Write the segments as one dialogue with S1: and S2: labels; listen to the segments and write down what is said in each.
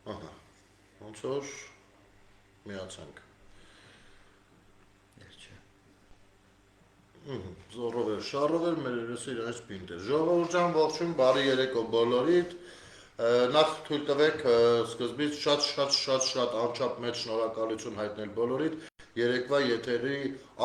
S1: Ահա։ Ոնց որ միացանք։ Զորով էր, շարով էր, մեր երեսը իրանից պինտ էր։ Ժողովուրդ ջան, ողջույն, բարի երեկո բոլորիդ։ Նախ թույլ տվեք սկզբից շատ անչափ մեծ շնորհակալություն հայտնել բոլորիդ երեկվա եթերի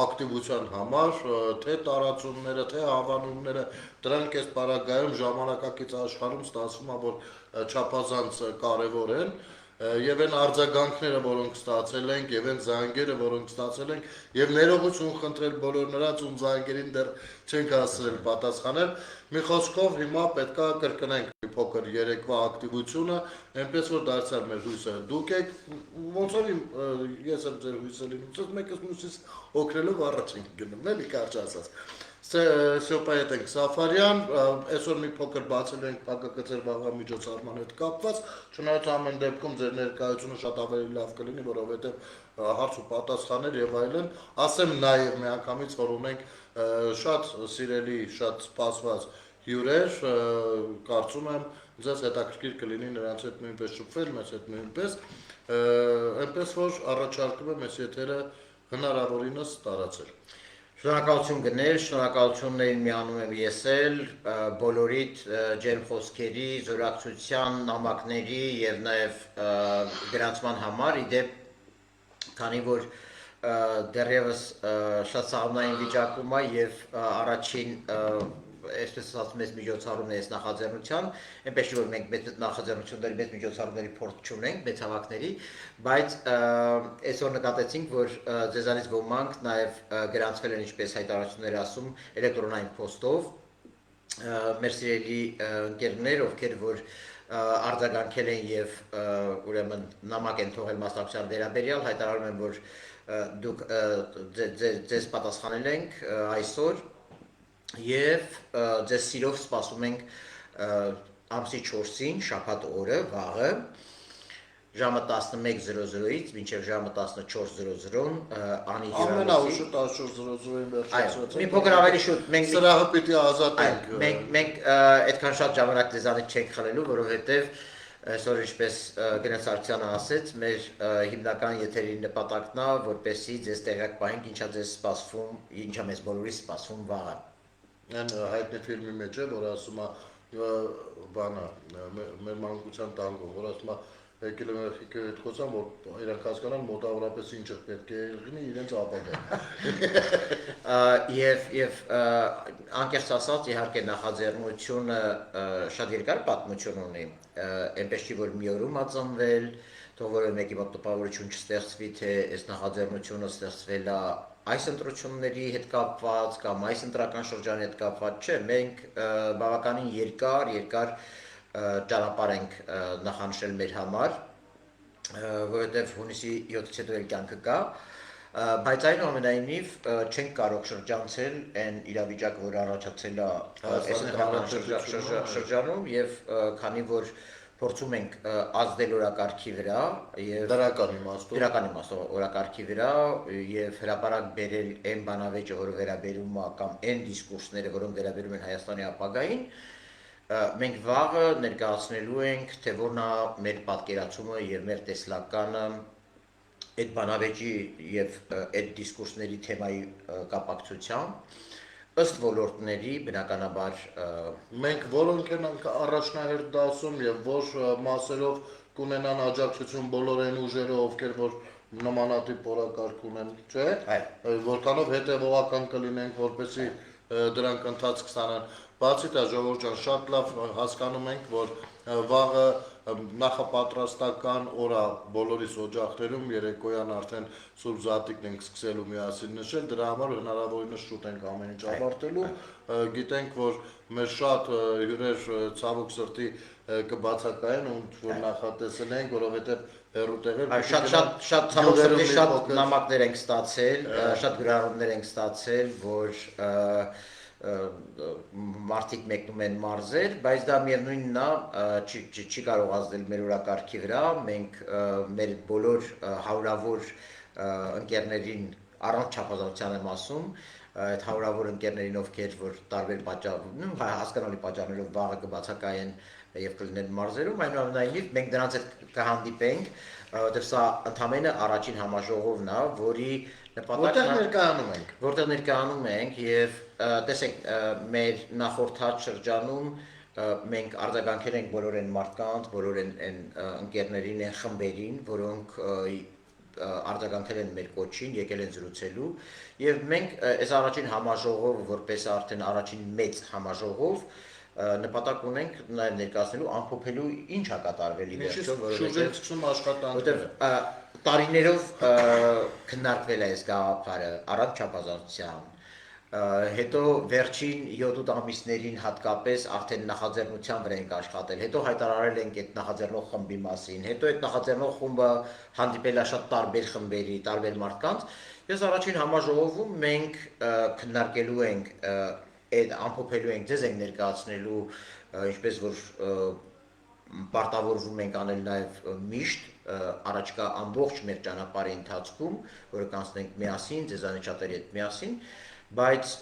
S1: ակտիվության համար, թե տարածումները, թե հավանումները, դրանք այս պարագայում ժամանակակից աշխարհում ստացվում է, որ չափազանց կարևոր են։ Եվ այն արձագանքները, որոնք ստացել ենք, եւ այն զանգերը, որոնք ստացել ենք, եւ ներողություն խնդրել բոլոր նրանց, ում զանգերին դեռ չենք հասցրել պատասխանել։ Մի խոսքով հիմա պետքա կրկնենք մի փոքր երեկվա ակտիվությունը, այնպես որ դարձյալ մեր հույսը դուք եք, ոնց որ ես եմ ձեր հույսը լինում, մեկը մյուսից օգնելով առաջ ենք գնում, էլի կարճ ասած։ Սյոպայետ ենք Սաֆարյան, այսօր մի փոքր բացել ենք փակագծեր վաղվա միջոցառման հետ կապված, չնայած ամեն դեպքում ձեր ներկայությունը շատ ավելի լավ կլինի, որովհետև հարց ու պատասխաներ եւ այլն, ասեմ նաեւ միանգամից, որ ունենք շատ սիրելի, շատ սպասված հյուրեր, կարծում եմ ձեզ հետաքրքիր կլինի նրանց հետ նույնպես շփվել, մեզ հետ նույնպես, այնպես որ առաջարկում եմ այս եթերը հնարավորինս տարածել։
S2: Շնորհակալություն գներ, շնորհակալություններին միանում եմ ես էլ, բոլորիդ ջերմ խոսքերի, զորակցության, նամակների եւ նաեւ գրանցման համար, իդեպ, քանի որ դեռևս շատ սաղմնային վիճակում է եւ առաջին այսպես ասած մեծ միջոցառումն է այս նախաձեռնության, այնպես չէ որ մենք մեծ նախաձեռնությունների, մեծ միջոցառումների փորձ չունենք, մեծ հավաքների, բայց այսօր նկատեցինք, որ ձեզանից ոմանք նաև գրանցվել են, ինչպես հայտարարություններ ասում, էլեկտրոնային փոստով, մեր սիրելի ընկերներ, ովքեր որ արձագանքել են եւ ուրեմն նամակ են թողել մասնակցության վերաբերյալ, հայտարարում են, որ դուք ձեզ պատասխանել ենք այսօր եւ ձեզ սիրով սպասում ենք ամսի 4-ին, շաբաթ օրը, վաղը, ժամը 11:00-ից մինչև ժամը 14:00 անի հյուրանոցի։
S1: Ամենաուշը 14:00-ին վերջացրած։
S2: Մի փոքր ավելի շուտ մենք
S1: սրահը պիտի ազատենք։
S2: Մենք այդքան շատ ժամանակ ձեզանից չենք խլելու, որովհետեւ այսօր ինչպես Գնաց Սարգսյանը ասեց, մեր հիմնական եթերի նպատակն է, որպեսզի ձեզ տեղյակ պահենք, ինչա ձեզ սպասվում, ինչա մեզ բոլորիս սպասվում վաղը։
S1: Այն հայտնի ֆիլմի մեջ է, որ ասում է բանը մեր մանկության տանգով, որ ասում է եկել եմ երեխեքի հետ խոսամ, որ իրանք հասկանան մոտավորապես ինչը պետք է լինի իրենց ապագան։
S2: Եվ անկեղծ ասած, իհարկե նախաձեռնությունը շատ երկար պատմություն ունի, այնպես չի որ մի օրում ծնվել, թող որևէ մեկի մոտ տպավորություն չստեղծվի, թե այս նախաձեռնությունը ստեղծվել է այս ընտրությունների հետ կապված կամ այս ընտրական շրջանի հետ կապված չէ, մենք բավականին երկար ճանապարհ ենք նախանշել մեր համար, որովհետև հունիսի 7-ից հետո էլ կյանքը կա, բայց այնուամենայնիվ չենք կարող շրջանցել այն իրավիճակը, որ առաջացել է այս ընտրական շրջանում եւ քանի որ փորձում ենք ազդել օրակարգի վրա եւ
S1: դրական իմաստով
S2: օրակարգի վրա եւ հրապարակ բերել այն բանավեճը, որը վերաբերում է կամ այն դիսկուրսները, որոնք վերաբերում են Հայաստանի ապագային, մենք վաղը ներկայացնելու ենք, թե որն է մեր պատկերացումը եւ մեր տեսլականը այդ բանավեճի եւ այդ դիսկուրսների թեմայի կապակցությամբ ըստ ոլորտների բնականաբար
S1: մենք որոնք են առաջնահերթ դասում եւ որ մասերով կունենան աջակցություն բոլոր այն ուժերը, ովքեր որ նմանատիպ օրակարգ ունեն, չէ՞, որքանով հետեւողական կլինենք, որպեսզի դրանք ընթացք ստանան։ Բացի դա, ժողովուրդ ջան, շատ լավ հասկանում ենք, որ վաղը նախապատրաստական օր է բոլորիս օջախներում, երեկոյան արդեն Սուրբ Զատիկն ենք սկսելու միասին նշել, դրա համար հնարավորինս շուտ ենք ամեն ինչ ավարտելու, գիտենք, որ մեր շատ հյուրեր ցավոք սրտի կբացակայեն, որ նախատեսել ենք, որովհետև հեռու տեղեր
S2: շատ ցավոք սրտի շատ նամակներ ենք ստացել, շատ գրառումներ ենք ստացել, որ մարդիկ մեկնում են մարզեր, բայց դա միևնույնն է, չի կարող ազդել մեր օրակարգի վրա, մենք մեր բոլոր հարյուրավոր ընկերներին առանց չափազանցության եմ ասում, այդ հարյուրավոր ընկերներին, ովքեր որ տարբեր պատճառներով, հասկանալի պատճառներով վաղը կբացակայեն եւ կլիներ մարզերում, այնուամենայնիվ մենք դրանց հետ կհանդիպենք, որտեղ սա ընդամենը առաջին համաժողովն է, որի
S1: Որտեղ ներկայանում ենք։
S2: Որտեղ ներկայանում ենք եւ տեսեք մեր նախորդած շրջանում մենք արձագանքել ենք բոլոր այն մարդկանց, բոլոր այն ընկերներին, այն խմբերին, որոնք արձագանքել են մեր կոչին, եկել են զրուցելու եւ մենք այս առաջին համաժողովը որպես արդեն առաջին մեծ համաժողով նպատակ ունենք նաեւ ներկայացնելու ամփոփելու ինչ է կատարվել ի վերջո, որովհետեւ տարիներով քննարկվել է այս գաղափարը առանց չափազանցության, հետո վերջին 7-8 ամիսներին հատկապես արդեն նախաձեռնության վրա ենք աշխատել, հետո հայտարարել ենք այդ նախաձեռնող խմբի մասին, հետո այդ նախաձեռնող խումբը հանդիպել է շատ տարբեր խմբերի, տարբեր մարդկանց, ես առաջին համաժողովում մենք քննարկելու ենք այդ ամփոփելու ենք, ձեզ ենք ներկայացնելու, ինչպես որ պարտավորվում ենք անել նաև միշտ առաջկա ամբողջ մեր ճանապարհի ընթացքում, որը կանցնենք միասին, ձեզանից շատերի հետ միասին, բայց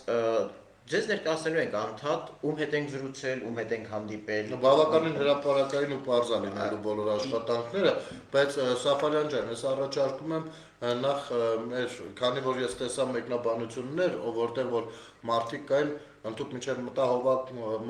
S2: ձեզ ներկայացնելու ենք անդադ, ում հետ ենք զրուցել, ում հետ ենք հանդիպել։
S1: Բավականին հրապարակային ու պարզ է լինելու բոլոր աշխատանքները, բայց Սաֆարյան ջան, ես առաջարկում եմ նախ մեր, քանի որ ես տեսա մեկնաբանություններ, որտեղ որ մարդիկ կային, ընդհանուր մինչև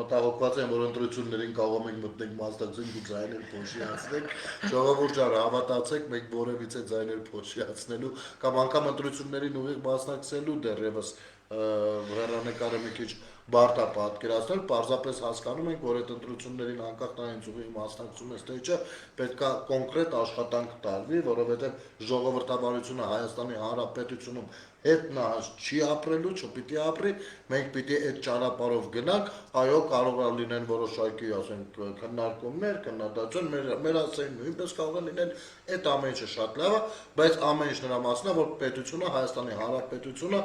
S1: մտահոգված են, որ ընտրություններին կարող ենք մտնենք մասնակցենք ու ձայներ փոշիացնենք, ժողովուրդ ջան, հավատացեք, մենք որևիցե ձայներ փոշիացնելու կամ անգամ ընտրություններին ուղիղ մասնակցելու դեռևս հեռանկարը մի քիչ բարդ է պատկերացնել, պարզապես հասկանում ենք, որ այդ ընտրություններին անկախ նրանից ուղիղ մասնակցում ես թե չէ, պետք է կոնկրետ աշխատանք տարվի, որովհետև ժողովրդավարությունը Հայաստանի Հանրապետությունում հետնահաս չի ապրելու, չպիտի ապրի, մենք պիտի այդ ճանապարհով գնանք, այո, կարող է լինեն որոշակի, ասենք, քննարկումներ, քննադատություն, մեր ասեն նույնպես կարող է լինել, այդ ամեն ինչը շատ լավ է, բայց ամեն ինչ նրա մասն է, որ պետությունը, Հայաստանի Հանրապետությունը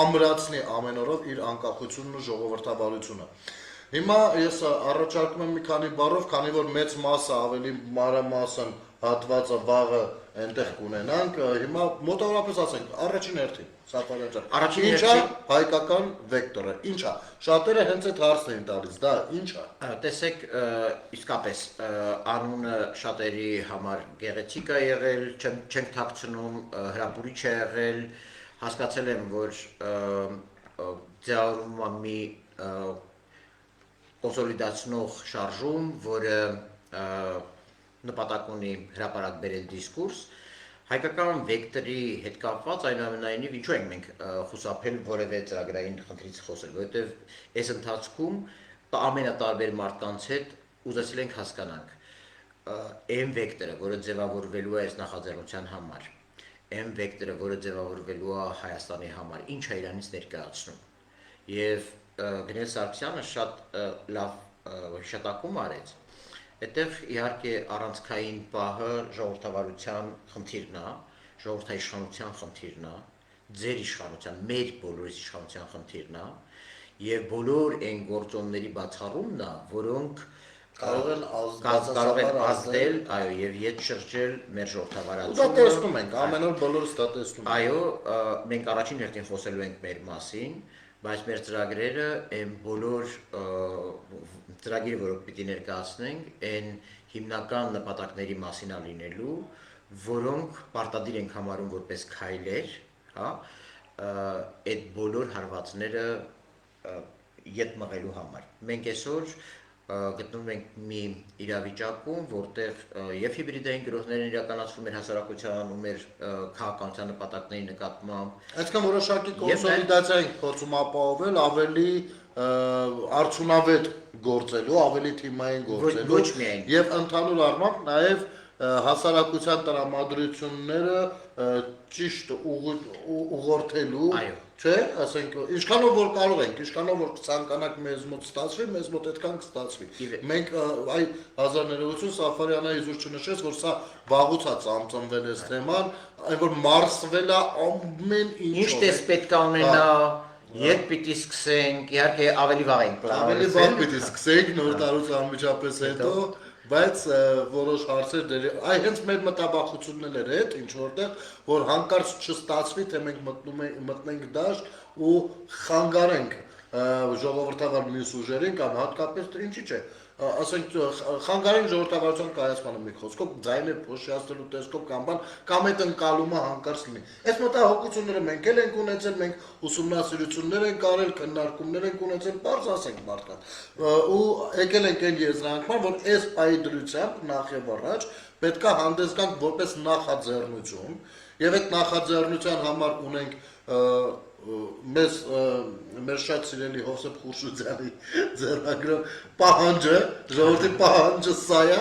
S1: ամրացնի ամեն օրով իր անկախությունն ու ժողովրդավարությունը։ Հիմա ես առաջարկում եմ մի քանի բառով, քանի որ մեծ մասը ավելի մանրամասն հատվածը վաղը այնտեղ կունենանք, հիմա մոտավորապես ասենք, առաջին հերթին, Սաֆարյան ջան, ինչ է հայկական վեկտորը, ինչ է, շատերը հենց այդ հարցն են տալիս, դա ինչ է։
S2: Տեսեք, իսկապես անունը շատերի համար գեղեցիկ է եղել, չենք թաքցնում, հրապուրիչ է եղել, հասկացել եմ, որ ձևավորվում է մի կոնսոլիդացնող շարժում, որը նպատակ ունի հրապարակ բերել դիսկուրս, հայկական վեկտորի հետ կապված այնուամենայնիվ ինչու ենք մենք խուսափել որևէ ծրագրային խնդրից խոսել, որովհետև այս ընթացքում ամենատարբեր մարդկանց հետ ուզեցել ենք հասկանանք M վեկտորը, որը ձևավորվելու է այս նախաձեռնության համար, M վեկտորը, որը ձևավորվելու է Հայաստանի համար, ինչ է իրանից ներկայացնում։ Եվ Գնել Սարգսյանը շատ լավ հիշատակում արեց։ Այդտեղ իհարկե առանցքային պահը ժողովրդավարության խնդիրն է, ժողովրդի իշխանության խնդիրն է, ձեր իշխանության, մեր բոլորիս իշխանության խնդիրն է, եւ բոլոր այն գործոնների բացառումն է, որոնք կարող են ազդել, այո, եւ ետ շրջել մեր ժողովրդավարությունը։
S1: Դա տեսնում ենք, ամեն օր բոլորս դա տեսնում ենք։
S2: Այո, մենք առաջին հերթին խոսելու ենք մեր մասին, բայց մեր ծրագրերը այն բոլոր ծրագիրը, որը պիտի ներկայացնենք, այն հիմնական նպատակների մասին է լինելու, որոնք պարտադիր ենք համարում որպես քայլեր, հա, այդ բոլոր հարվածները ետ մղելու համար։ Մենք այսօր գտնվում ենք մի իրավիճակում, որտեղ եւ հիբրիդային գրոհներ են իրականացվում մեր հասարակության ու մեր քաղաքականության նպատակների նկատմամբ։
S1: Այսինքն որոշակի կոնսոլիդացիա ենք փորձում ապահովել, ավելի արդյունավետ գործելու, ավելի թիմային գործելու եւ ընդհանուր առմամբ նաեւ հասարակության տրամադրությունները ճիշտ ուղղորդելու, չէ, ասենք, ինչքանով որ կարող ենք, ինչքանով որ ցանկանանք մեզ մոտ ստացվի, մեզ մոտ այդքան կստացվի։ Մենք այ 1980 Սաֆարյանը իզուր չնշեց, որ սա վաղուց է ծամծամվել այս թեման, այն որ մարսվել է ամեն ինչ։
S2: Ինչ տես պետք է ունենա, երբ պիտի սկսենք, իհարկե ավելի վաղ ենք պլանավորել։
S1: Ավելի վաղ պիտի սկսենք, նոր տարուց անմիջապես հետո, բայց որոշ հարցեր այ հենց մեր մտաբախությունն էր այդ, ինչ որտեղ, որ հանկարծ չստացվի, թե մենք մտնենք դաշտ ու խանգարենք ժողովրդավար մյուս ուժերին կամ հատկապես ինչի՞ չէ, ասենք խանգարեն ժողովրդավարության կայացմանը մի խոսքով ձայնը փոշիացնելու տեսքով կամ բան կամ այդ ընկալումը հանկարծ լինի։ Այս մտահոգությունները մենք էլ ենք ունեցել, մենք ուսումնասիրություններ ենք արել, քննարկումներ ենք ունեցել, բարձ ասենք մարդկանց։ Ու եկել ենք այն եզրանկման, որ այս պայի դրությամբ նախ եւ առաջ պետքա հանդես գանք որպես նախաձեռնություն եւ այդ նախաձեռնության համար ունենք մեր շատ սիրելի Հովսեփ Խուրշուդյանի ձեռագրով պահանջը, ժողովրդի պահանջը սա է,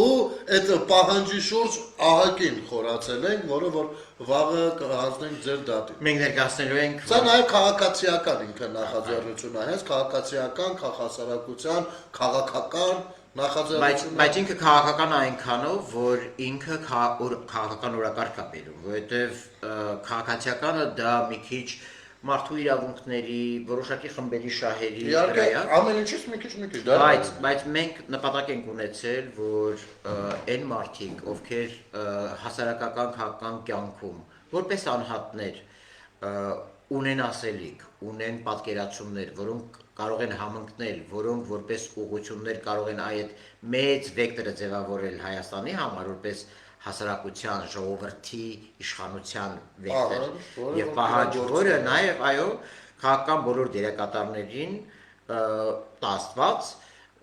S1: ու այդ պահանջի շուրջ ահագին խորացել ենք, որը որ վաղը կհանձնենք ձեր դատին։
S2: Մենք ներկայացնելու ենք
S1: Սա նաև քաղաքացիական ինքը նախաձեռնություն է, հենց քաղաքացիական, քաղաքասարակության, քաղաքական նախաձեռնություն։
S2: Բայց ինքը քաղաքական այնքանով, որ ինքը քաղաքական օրակարգ է բերում, որովհետև քաղաքացիականը դա մի քիչ մարդու իրավունքների, որոշակի խմբերի շահերի վրա է։
S1: Ամեն ինչից մի քիչ
S2: Բայց մենք նպատակ ենք ունեցել, որ այն մարդիկ, ովքեր հասարակական քաղաքական կյանքում որպես անհատներ ունեն ասելիք, ունեն պատկերացումներ, որոնք կարող են համընկնել, որոնք որպես ուղղություններ կարող են այդ մեծ վեկտորը ձևավորել Հայաստանի համար, որպես հասարակության, ժողովրդի, իշխանության վեկտոր եւ պահանջ, որը նաեւ այո, քաղաքական բոլոր դերակատարներին տասված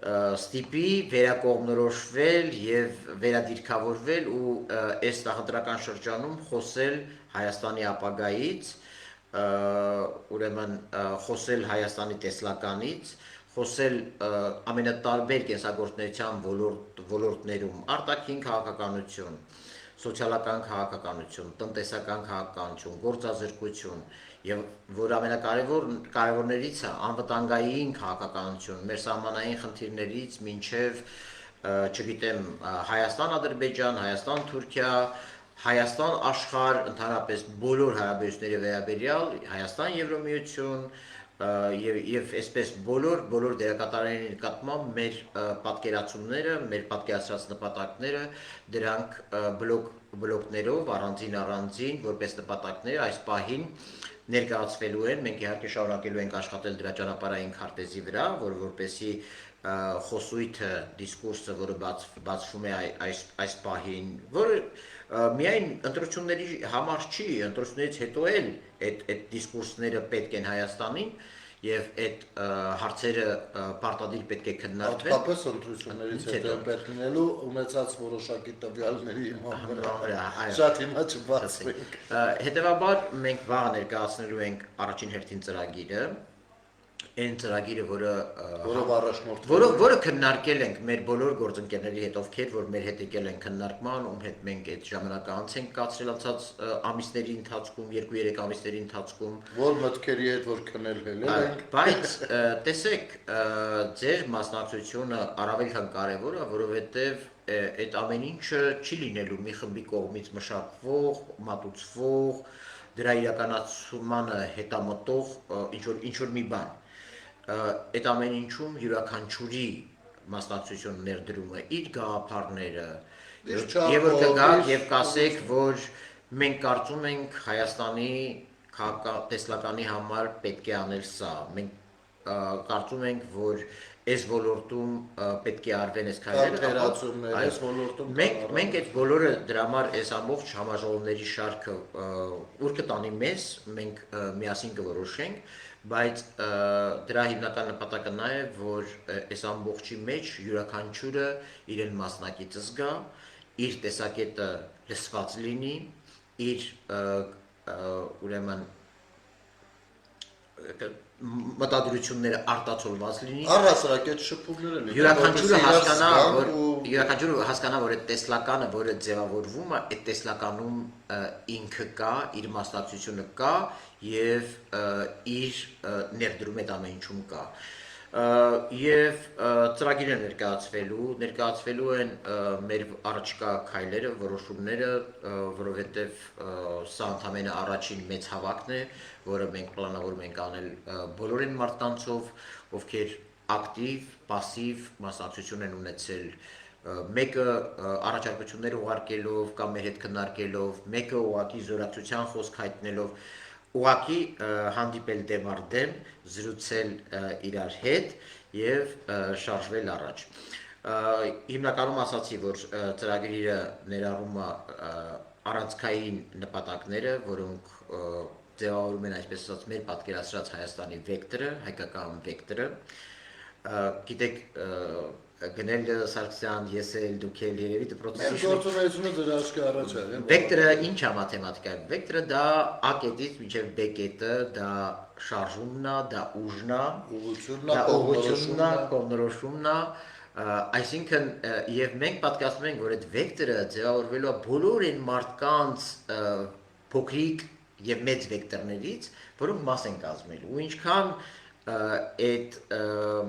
S2: ստիպի վերակողմնորոշվել եւ վերադիրքավորվել ու այս նախընտրական շրջանում խոսել Հայաստանի ապագայից, ուրեմն խոսել Հայաստանի տեսլականից, խոսել ամենատարբեր կենսագործունեության ոլորտներում, արտաքին քաղաքականություն, սոցիալական քաղաքականություն, տնտեսական քաղաքականություն, գործազրկություն եւ որ ամենակարևորներից է անվտանգային քաղաքականություն, մեր սահմանային խնդիրներից մինչեւ չգիտեմ Հայաստան-Ադրբեջան, Հայաստան-Թուրքիա, Հայաստան-աշխարհ, ընդհանրապես բոլոր հարաբերությունների վերաբերյալ Հայաստան-Եվրոմիություն եւ այսպես բոլոր դերակատարների նկատմամբ մեր պատկերացումները, մեր պատկերացրած նպատակները դրանք բլոկներով առանձին որպես նպատակներ այս պահին ներկայացվելու են, մենք իհարկե շարունակելու ենք աշխատել դրա ճանապարհային քարտեզի վրա, որպեսզի խոսույթը, դիսկուրսը, որը բացվում է այս պահին, որը միայն ընտրությունների համար չի, ընտրություններից հետո էլ այդ դիսկուրսները պետք են Հայաստանին եւ այդ հարցերը պարտադիր պետք է քննարկվեն։
S1: Հատկապես ընտրություններից հետո պետք լինելու ունեցած որոշակի տվյալների վրա շատ հիմա չբացվենք։
S2: Հետևաբար մենք վաղ ներկայացնելու ենք առաջին հերթին ծրագիրը, այն ծրագիրը, որը քննարկել ենք մեր բոլոր գործընկերների հետ, ովքեր որ մեր հետ եկել են քննարկման, ում հետ մենք այդ ժամանակը անց ենք կացրել անցած ամիսների ընթացքում, 2-3 ամիսների ընթացքում,
S1: որ մտքերի հետ որ քննել ենք,
S2: բայց տեսեք, ձեր մասնակցությունը առավել քան կարևոր է, որովհետև այդ ամեն ինչը չի լինելու մի խմբի կողմից մշակվող, մատուցվող, դրա իրականացմանը հետամտող ինչ-որ մի բան։ Այդ ամեն ինչում յուրաքանչյուրի մասնակցություն ներդրումը իր գաղափարները եւ որ կգաք եւ կասեք, որ մենք կարծում ենք Հայաստանի քաղաքատեսլականի համար պետք է անել սա, մենք կարծում ենք, որ այս ոլորտում պետք է արվեն այս քայլերը,
S1: այս ոլորտում
S2: մենք այդ բոլորը դրա համար այս ամբողջ համաժողովների շարքը ուր կտանի մեզ, մենք միասին կորոշենք, բայց դրա հիմնական նպատակը նա է, որ այս ամբողջի մեջ յուրաքանչյուրը իրեն մասնակից զգա, իր տեսակետը լսված լինի, իր ուրեմն մտադրությունները արտացոլված լինի։
S1: Առհասարակ այդ շփումները լինի։
S2: Յուրաքանչյուրը հասկանա, որ այդ տեսլականը, որը ձևավորվում է, այդ տեսլականում ինքը կա, իր մասնակցությունը կա եւ իր ներդրումը այդ ամեն ինչում կա։ Եվ ծրագիրը ներկայացվելու են մեր առաջկա քայլերը, որոշումները, որովհետև սա ընդամենը առաջին մեծ հավաքն է, որը մենք պլանավորում ենք անել բոլոր այն մարդկանցով, ովքեր ակտիվ, պասիվ մասնակցություն են ունեցել, մեկը առաջարկություններ ուղարկելով կամ մեր հետ քննարկելով, մեկը ուղղակի զորակցության խոսք հայտնելով, ուղղակի հանդիպել դեմ առ դեմ, զրուցել իրար հետ եւ շարժվել առաջ։ Հիմնականում ասացի, որ ծրագիրը ներառում է առանցքային նպատակները, որոնք ձևավորում են այսպես ասած մեր պատկերացրած Հայաստանի վեկտորը, հայկական վեկտորը։ Գիտեք, Գնելը Սարգսյան, ես էլ դուք էլ երևի դպրոցի
S1: գործունեությունը դրա աչքի առաջ է։
S2: Վեկտորը ինչ է մաթեմատիկայում։ Վեկտորը դա A կետից մինչև B կետը, դա շարժումն է, դա ուժն է, ուղղությունն է, կողմնորոշումն է, այսինքն եւ մենք պատկասում ենք, որ այդ վեկտորը ձևավորվելու է բոլոր այն մարդկանց փոքրիկ եւ մեծ վեկտորներից, որոնք մաս են կազմելու։ Ու ինչքան այդ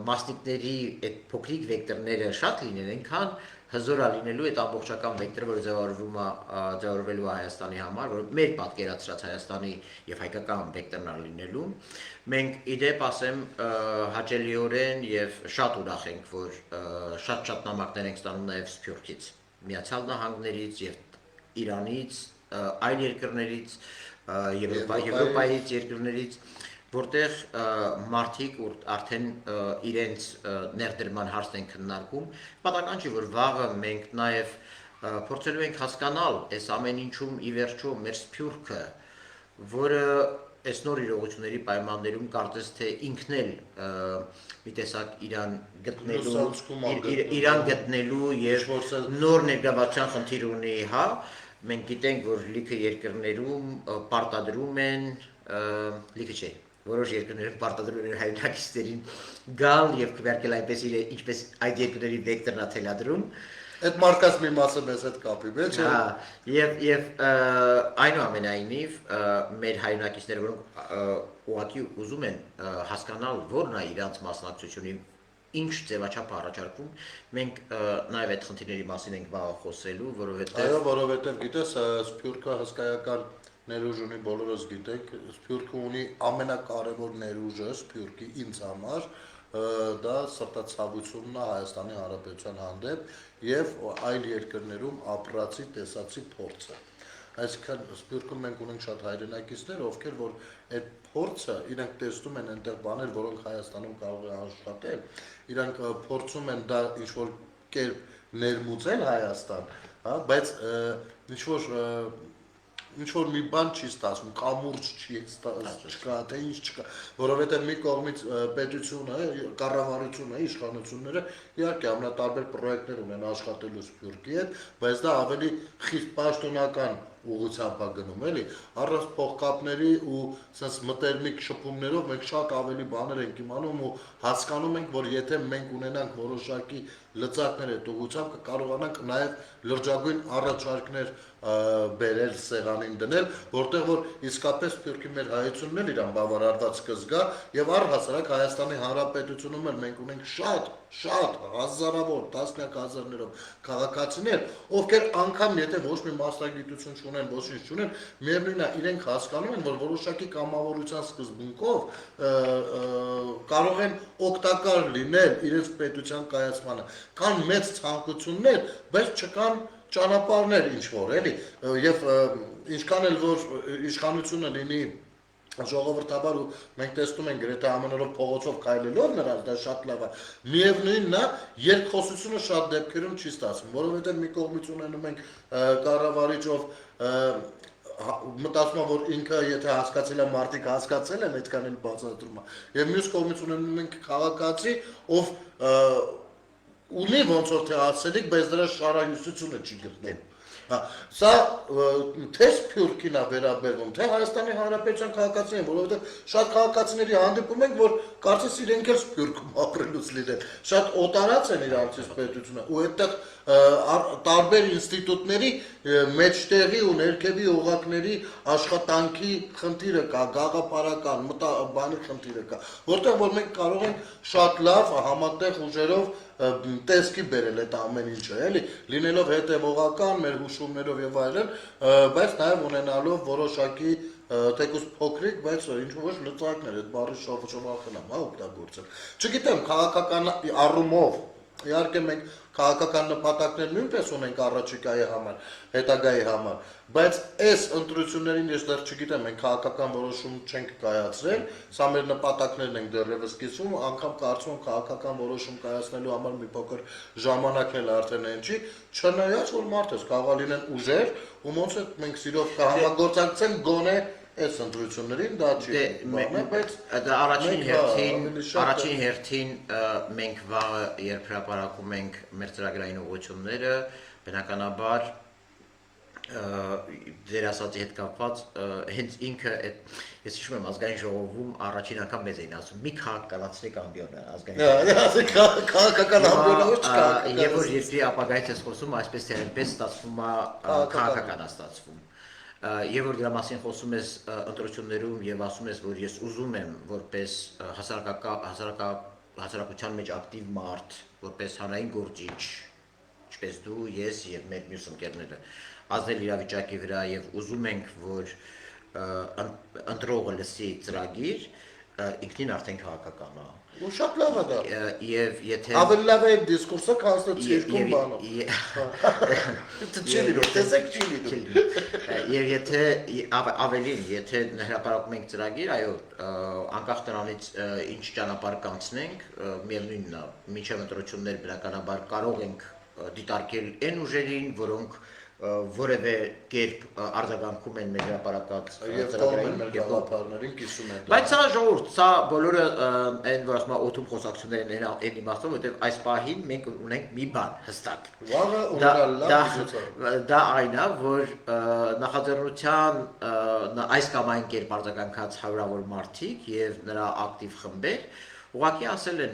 S2: մասնիկների այդ փոքրիկ վեկտորները շատ լինեն, այնքան հզոր է լինելու այդ ամբողջական վեկտորը, որը ձևավորվելու է Հայաստանի համար, որ մեր պատկերացրած Հայաստանի եւ հայկական վեկտորն է լինելու։ Մենք իդեպ ասեմ հաճելիորեն եւ շատ ուրախ ենք, որ շատ նամակներ ենք ստանում նաեւ Սփյուռքից, Միացյալ Նահանգներից եւ Իրանից, այլ երկրներից, Եվրոպայից երկրներից, որտեղ մարդիկ արդեն իրենց ներդրման հարցն են քննարկում, պատական չի, որ վաղը մենք նաև փորձելու ենք հասկանալ այս ամեն ինչում ի վերջո մեր Սփյուռքը, որը այս նոր իրողությունների պայմաններում կարծես թե ինքն էլ մի տեսակ Իրան գտնելու եւ նոր ներգրավության խնդիր ունի, հա, մենք գիտենք, որ լիքը երկրներում պարտադրում են, լիքը չէ, որոշ երկրներում պարտադրում են հայրենակիցներին գալ եւ քվեարկել այնպես ինչպես այդ երկրների վեկտորն է թելադրում։
S1: Այդ մարկած մի մասը մեզ հետ կապի մեջ է։
S2: Հա, եւ այնուամենայնիվ մեր հայրենակիցները, որոնք ուղղակի ուզում են հասկանալ որն է իրանց մասնակցությունը, ինչ ձևաչափ առաջարկվում, մենք նաև այդ խնդիրների մասին ենք վաղը խոսելու, որովհետև
S1: Այո, որովհետև գիտես, Սփյուռքը հսկայական ներուժ ունի, բոլորս գիտենք, Սփյուռքը ունի ամենակարևոր ներուժը Սփյուռքի ինձ համար, դա սրտացավությունն է Հայաստանի Հանրապետության հանդեպ եւ այլ երկրներում ապրածի տեսածի փորձը։ Այսինքն Սփյուռքում մենք ունենք շատ հայրենակիցներ, ովքեր որ այդ փորձը իրենք տեսնում են այնտեղ բաներ, որոնք Հայաստանում կարող են աշխատել, իրանք փորձում են դա ինչ-որ կերպ ներմուծել Հայաստան, հա, բայց ինչ-որ մի բան չի ստացվում, կամուրջ չի չկա, թե ինչ չկա, որովհետև մի կողմից պետությունը, կառավարությունը, իշխանությունները իհարկե ամենատարբեր պրոյեկտներ ունեն աշխատելու Սփյուռքի հետ, բայց դա ավելի խիստ պաշտոնական ուղղությամբ է գնում, էլի, առանց փողկապների ու sense մտերմիկ շփումներով մենք շատ ավելի բաներ ենք իմանում ու հասկանում ենք, որ եթե մենք ունենանք որոշակի լծակներ այդ ուղղությամբ կկարողանանք նաև լրջագույն առաջարկներ բերել սեղանին դնել, որտեղ որ իսկապես Սփյուռքի մեր հայությունն էլ իրան բավարարված կզգա եւ առհասարակ Հայաստանի Հանրապետությունում էլ մենք ունենք շատ հազարավոր, տասնյակ հազարներով քաղաքացիներ, ովքեր անգամ եթե ոչ մի մասնագիտություն չունեն, ոչ ինչ չունեն, միևնույնն է իրենք հասկանում են, որ որոշակի կամավորության սկզբունքով կարող են օգտակար լինել իրենց պետության կայացմանը։ Կան մեծ ցանկություններ, բայց չկան ճանապարհներ ինչ որ, էլի, եւ ինչքան էլ որ իշխանությունը լինի ժողովրդաբար ու մենք տեսնում ենք գրեթե ամենօրով փողոցով քայլելով նրանց, դա շատ լավ է։ Միևնույնն է, երկխոսությունը շատ դեպքերում չի ստացվում, որովհետեւ մի կողմից ունենում ենք կառավարիչով մտածում եմ, որ ինքը եթե հասկացել է մարդիկ հասկացել են, այդքան էլ բացատրում է։ Եվ մյուս կողմից ունենում ենք քաղաքացի, ով ունի ոնց որ թե ասելիք, բայց դրա շարահյուսությունը չի գտնում։ Սա թե Սփյուռքին է վերաբերվում, թե Հայաստանի Հանրապետության քաղաքացիներին, որովհետև շատ քաղաքացիների հանդիպում ենք, որ կարծես իրենք էլ Սփյուռքում ապրելուց լինեն, շատ օտարած են իրանցից պետությունը, ու այդտեղ տարբեր ինստիտուտների մեջտեղի ու ներքևի օղակների աշխատանքի խնդիրը կա, գաղափարական, բանի խնդիրը կա, որտեղ որ մենք կարող ենք շատ լավ համատեղ ուժերով տեսքի բերել այդ ամեն ինչը, էլի, լինելով հետևողական, մեր հուշումներով եւ այլն, բայց նաեւ ունենալով որոշակի թեկուզ փոքրիկ, բայց ինչ-որ լծակներ, այդ բառի շովախնամ, հա, օգտագործել։ Չգիտեմ, քաղաքական առումով Իհարկե մենք քաղաքական նպատակներ նույնպես ունենք առաջիկայի համար, հետագայի համար, բայց այս ընտրություններին ես դեռ չգիտեմ, մենք քաղաքական որոշում չենք կայացրել, սա մեր նպատակներն ենք դեռևս կիսում, անգամ կարծում եմ քաղաքական որոշում կայացնելու համար մի փոքր ժամանակն էլ արդեն այն չի, չնայած որ մարդես կարող լինեն ուժեր, ում ոնց է մենք սիրով կհամագործակցենք գոնե այս ընտրություններին դա չի
S2: բայց դա առաջին հերթին մենք վաղը երբ հրապարակում ենք մեր ծրագրային ուղղությունները, բնականաբար ձեր ասածի հետ կապված հենց ինքը ես հիշում եմ ազգային ժողովում առաջին անգամ մեզ էին ասում մի քաղաքականացնեք ամբիոնը ազգային
S1: քաղաքական ամբիոնը ոչ
S2: եւ որ երկրի ապագայից ես խոսում այսպես թե այնպես ստացվում է քաղաքական ստացվում Եվ որ դրա մասին խոսում ես ընտրություններում եւ ասում ես, որ ես ուզում եմ որպես հասարակության մեջ ակտիվ մարդ, որպես հանրային գործիչ, ինչպես դու, ես եւ մեր մյուս ընկերները, ազդել իրավիճակի վրա եւ ուզում ենք, որ ընտրողը լսի ծրագիր, ինքնին արդեն քաղաքական է։
S1: Ու շատ լավ է դա։
S2: Եվ եթե
S1: ավելի լավ է դիսկուրսը կանցնի երկու բանով։ Չի լինում, տեսեք չի լինում։
S2: Եվ եթե ավելին, եթե հրապարակում ենք ծրագիր, այո, անկախ նրանից ինչ ճանապարհ կանցնենք, միևնույնն է, մինչև ընտրություններ բնականաբար կարող ենք դիտարկել այն ուժերին, որոնք որևէ կերպ արձագանքում են մեր հրապարակած
S1: ծրագրերին եւ գաղափարներին կիսում են։
S2: Բայց սա ժողովուրդ, սա բոլորը այն որ ասում օթում խոսակցություններն են այն իմաստով, որտեղ այս պահին մենք ունենք մի բան հստակ։
S1: Վաղը ունենալ լավ միջոցառում։
S2: Դա այն է, որ նախաձեռնության այս կամ այն կերպ արձագանքած հարյուրավոր մարդիկ եւ նրա ակտիվ խմբեր ուղղակի ասել են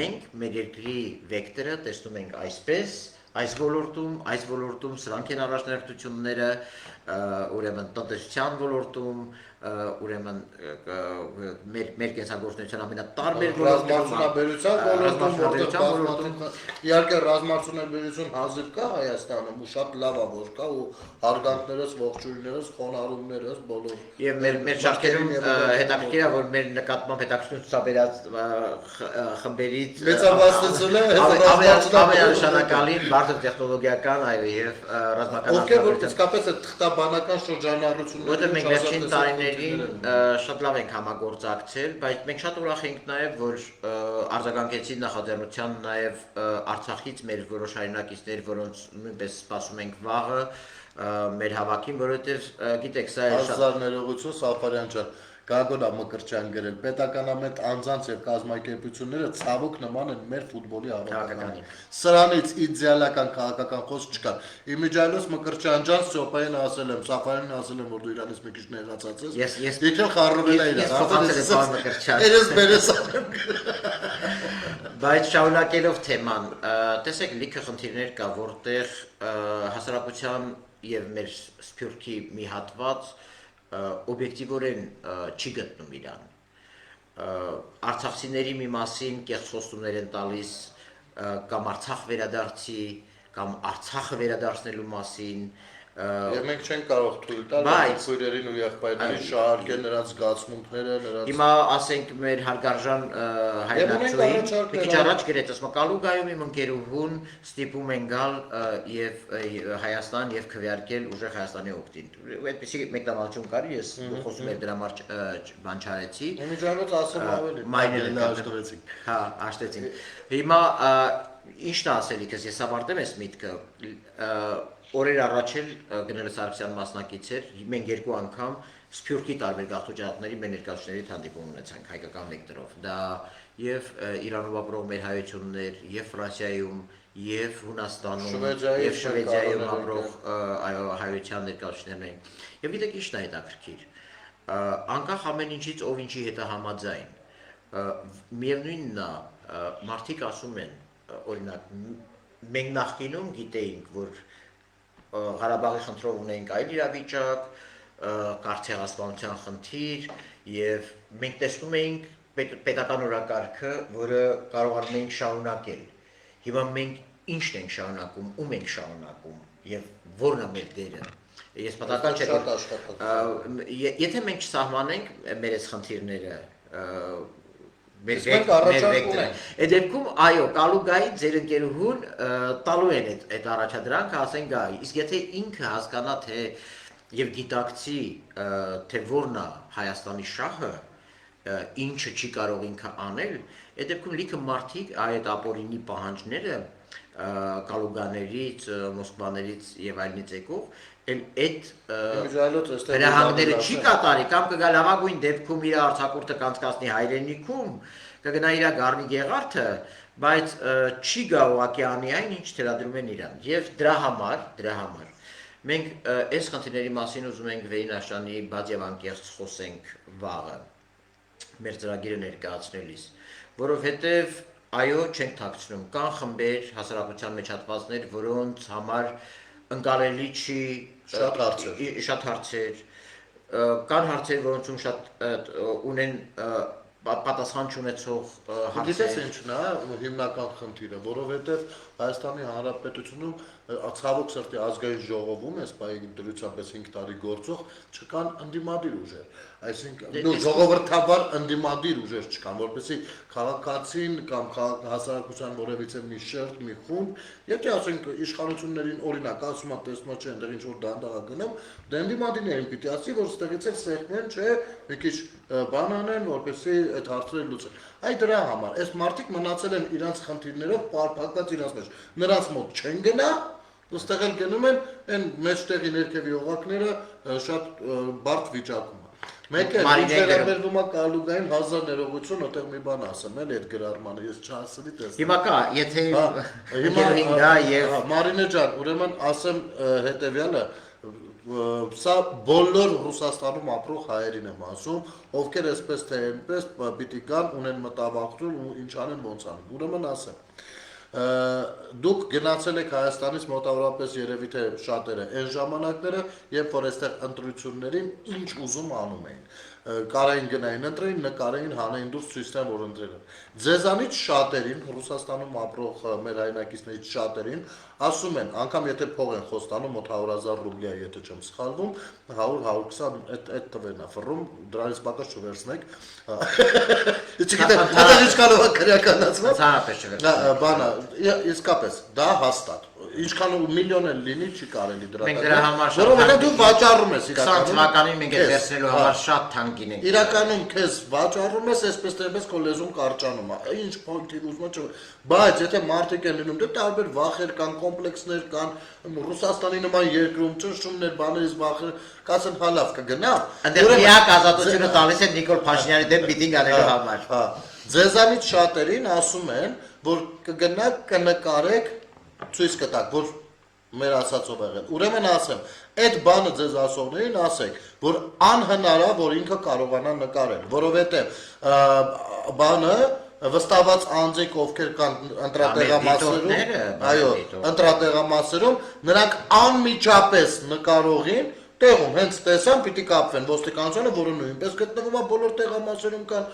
S2: մենք մեր երկրի վեկտորը տեսնում ենք այսպես Այս ոլորտում սրանք են առաջնահերթությունները, ուրեմն տնտեսության ոլորտում, ուրեմն մեր կենսագործունեության ամենատարբեր
S1: ոլորտում, իհարկե ռազմարտունաբերություն հազիվ կա Հայաստանում ու շատ լավ է որ կա ու հարգանքներս, ողջույններս, խոնարհումներս բոլոր։
S2: Եվ մեր շարքերում հետաքրքիր է որ մեր նկատմամբ հետաքրքրություն ցուցաբերած խմբերից
S1: մեծավաստությունը
S2: ամենանշանակալին բարձր տեխնոլոգիական այո եւ ռազմական
S1: ովքեր որ իսկապես է թղթաբանական շրջանառությունները
S2: որտեղ մենք վերջին տարիներին շատ լավ ենք համագործակցել, բայց մենք շատ ուրախ ենք նաեւ որ արձագանքեցին նախաձեռնության նաեւ Արցախից մեր որոշ հայրենակիցներ, որոնց նույնպես սպասում ենք վաղը մեր հավաքին, որովհետեւ գիտեք, սա է
S1: շատ ներողություն Սաֆարյան ջան Գագոն Մկրտչյան գրել պետականամետ անձանց եւ կազմակերպությունները ցավոք նման են մեր ֆուտբոլի հավաքականին։ Սրանից իդեալական քաղաքական խոսք չկա։ Իմիջայլոս Մկրտչյան ջան Սոպային ասել եմ, Սաֆարյանին ասել եմ, որ դու իրանից մի քիչ նեղացած ես։ Եկել խառնվել է իրան։ Երես բերես ասեմ։
S2: Բայց շարունակելով թեման, տեսեք լիքը խնդիրներ կա, որտեղ հասարակության եւ մեր սփյուռքի մի հատված օբյեկտիվորեն չի գտնում իրան։ Արցախցիների մի մասին կեղծ խոստումներ են տալիս կամ Արցախ վերադարձի կամ Արցախը վերադարձնելու մասին
S1: Եվ մենք չենք կարող թույլ տալ քույրերին ու եղբայրներին շահարկել նրանց զգացմունքները, նրանց
S2: Հիմա ասենք մեր հարգարժան հայրենացուին մի քիչ առաջ գրեց, ասում կալու գայում իմ ընկերուհուն ստիպում են գալ եւ Հայաստան եւ քվեարկել ուժեղ Հայաստանի օգտին։ Այդպեսի մեկնաբանություն կար, ես խոսում եմ դրա համար բան չարեցի։
S1: Իմիջանոց ասում ավելի
S2: մայրերը աշտվեցին։ Հա, աշտեցին։ Հիմա ինչն է ասելիքս, ես ավարտեմ այս միտքը Օրեր առաջ էլ գնելս Սարգսյան մասնակից էր, մենք երկու անգամ Սփյուռքի տարբեր գաղթուճանապարհների մեր ներկայացուցիչների հանդիպում ունեցանք հայկական վեկտորով։ Դա եւ Իրանում ապրող մեր հայություններ, եւ Ֆրանսիայում, եւ Հունաստանում, եւ Շվեդիայում ապրող հայության ներկայացուցիչներն էին։ Եվ գիտեք ինչն է հետաքրքիր։ Անկախ ամեն ինչից ով ինչի հետ է համաձայն։ Միևնույնն է, մարդիկ ասում են, օրինակ, մենք նախկինում գիտեինք, որ Ղարաբաղի խնդրով ունենք այլ իրավիճակ, կարծեղասպանության խնդիր եւ մենք տեսնում էինք պետական օրակարգը, որը կարողանում ենք շարունակել։ Հիմա մենք ինչն ենք շարունակում, ում ենք շարունակում եւ որն է մեր դերը։ Ես պատահական չէ։ Եթե մենք չսահմանենք մեր այս խնդիրները,
S1: Մենք առաջարկում ենք։
S2: Այդ դեպքում այո, Կալուգայի ձեր ընկերուհուն տալու են այդ առաջադրանքը, ասեն գա։ Իսկ եթե ինքը հասկանա թե եւ գիտակցի թե որն է Հայաստանի շահը, ինչը չի կարող ինքը անել, այդ դեպքում լիքը մարդիկ այդ ապօրինի պահանջները Կալուգաներից, Մոսկվաներից եւ այլնից եկող այդ հրահանգները չի կատարի կամ կգա լավագույն դեպքում իր արձակուրդը կանցկացնի հայրենիքում, կգնա իր գառնի գեղարդը, բայց չի գա ուղղակի անի այն, ինչ թելադրում են իրան։ Եվ դրա համար մենք այս խնդիրների մասին ուզում ենք Վերին Աշանի բաց եւ անկեղծ խոսենք վաղը մեր ծրագիրը ներկայացնելիս, որովհետեւ այո, չենք թաքցնում, կան խմբեր, հասարակության մեջ հատվածներ, որոնց համար ընկալելի չի շատ հարցեր, կան հարցեր, որոնցում շատ ունեն պատասխան չունեցող հարցեր։
S1: Գիտես ինչն է հիմնական խնդիրը, որովհետև Հայաստանի Հանրապետությունում ցավոք սրտի ազգային ժողովում էս բայ դրությամբ 5 տարի գործող չկան ընդդիմադիր ուժեր, այսինքն ժողովրդավար ընդդիմադիր ուժեր չկան, որպեսզի քաղաքացին կամ հասարակության որևիցե մի շերտ, մի խումբ, եթե ասենք իշխանություններին օրինակ ասում են տեսնում չեն դեռ ինչ որ դանդաղ գնում, դե ընդդիմադիրներին պիտի ասի, որ ստեղից էլ սեղմեն, չէ, մի քիչ բան անեն, որպեսզի այդ հարցերը լուծեն։ Այ դրա համար, այս մարդիկ մնացել են իրանց խնդիրներով պարփակված իրանց մեջ։ Նրանց մոտ չեն գնա, ուստեղ էլ գնում են այն մեջտեղի ներքևի օղակները շատ բարդ վիճակում են։ Մեկ է, ինչ վերաբերվում է Կալուգային 1000 ներողություն, այդտեղ մի բան ասեմ, էլի այդ գրառմանը, ես չհասցնի տեսնել։
S2: Հիմա կա, եթե
S1: հիմա եւ Մարինե ջան, ուրեմն ասեմ հետեւյալը, սա բոլոր Ռուսաստանում ապրող հայերին եմ ասում, ովքեր այսպես թե այնպես պիտի կան, ունեն մտավախություն ու ինչ անեն ոնց անեն։ Ուրեմն ասեմ, դուք գնացել եք Հայաստանից մոտավորապես երևի թե շատերը այն ժամանակները, երբ որ այստեղ ընտրություններին ինչ ուզում անում էին։ Կարային գնային ընտրեին, նկարային, հանեին դուրս ցույց տան, որ ընտրել են։ Ձեզանից շատերին, Ռուսաստանում ապրող մեր հայրենակիցներից շատերին ասում են, անգամ եթե փող են խոստանում մոտ 100,000 ռուբլի, եթե չեմ սխալվում, 100-120 այդ տվերն է ֆռում, դրանից պակաս չվերցնեք։ Չգիտեմ, դա ինչքանով է քրեականացված։
S2: Ցանրապես չվերցնեք։
S1: Բանը, իսկապես, դա հաստատ։ Ինչքան միլիոն էլ լինի, չի կարելի դրա։
S2: Մենք դրա համար շատ
S1: որովհետև դու վաճառում ես
S2: 20 թվականին մենք այդ վերցնելու համար շատ թանկին ենք։
S1: Իրականում քեզ վաճառում ես, այսպես թե այնպես քո լեզուն կարճանում է։ Ինչ փոքր ուզում եմ, բայց եթե մարդիկ են լինում, դե տարբեր վախեր կան, կոմպլեքսներ կան, Ռուսաստանի նման երկրում ճնշումներ, բաներից վախեր, կասեն հա լավ կգնա։
S2: Այնտեղ միակ ազատությունը տալիս են Նիկոլ Փաշինյանի դեմ միտինգ անելու համար։
S1: Հա, ձեզանից շատերին ասում են, որ կգնաք, կնկարեք, ցույց կտակ, որ մեր ասածով եղել։ Ուրեմն ասեմ, այդ բանը ձեզ ասողներին ասեք, որ անհնար է, որ ինքը կարողանա նկարել, որովհետև բանը վստահված անձիկ, ովքեր կան ընտրատեղամասերում, այո, ընտրատեղամասերում, նրանք անմիջապես նկարողին տեղում հենց տեսան պիտի կապվեն ոստիկանությանը, որը նույնպես գտնվում է բոլոր տեղամասերում կան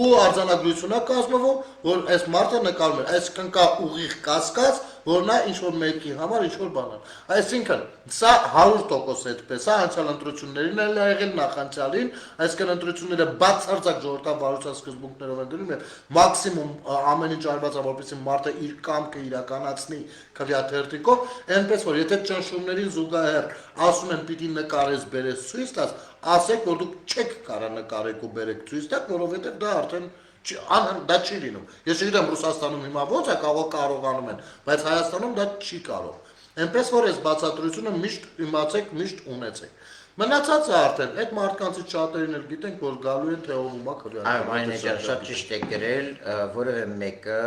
S1: ու արձանագրություն է կազմվում, որ այս մարդը նկարում է, այսինքն կա ուղիղ կասկած, որ նա ինչ-որ մեկի համար ինչ-որ բան է։ Այսինքն, սա 100% այդպես է, անցյալ ընտրություններին էլ ա եղել նախանցյալին, այսինքն ընտրությունները բացարձակ ժողովրդավարության սկզբունքներով են գնում եւ մաքսիմում ամեն ինչ արված է, որպեսզի մարդը իր կամքը իրականացնի քվեաթերթիկով, այնպես որ եթե ճնշումներին զուգահեռ ասում են պիտի նկարես բերես ցույց տաս, ասեք որ դուք չեք կարա նկարեք ու բերեք ցույց տաք, որովհետեւ դա արդեն դա չի լինում։ Ես չգիտեմ Ռուսաստանում հիմա ո՞նց է կարողանում են, բայց Հայաստանում դա չի կարող։ Այնպես որ այս բացատրությունը միշտ իմացեք, միշտ ունեցեք։ Մնացածը արդեն այդ մարդկանցից շատերին էլ գիտենք, որ գալու են թե ով ումա քվեարկել։
S2: Այո, Մարինե ջան, շատ ճիշտ եք գրել, որևէ մեկը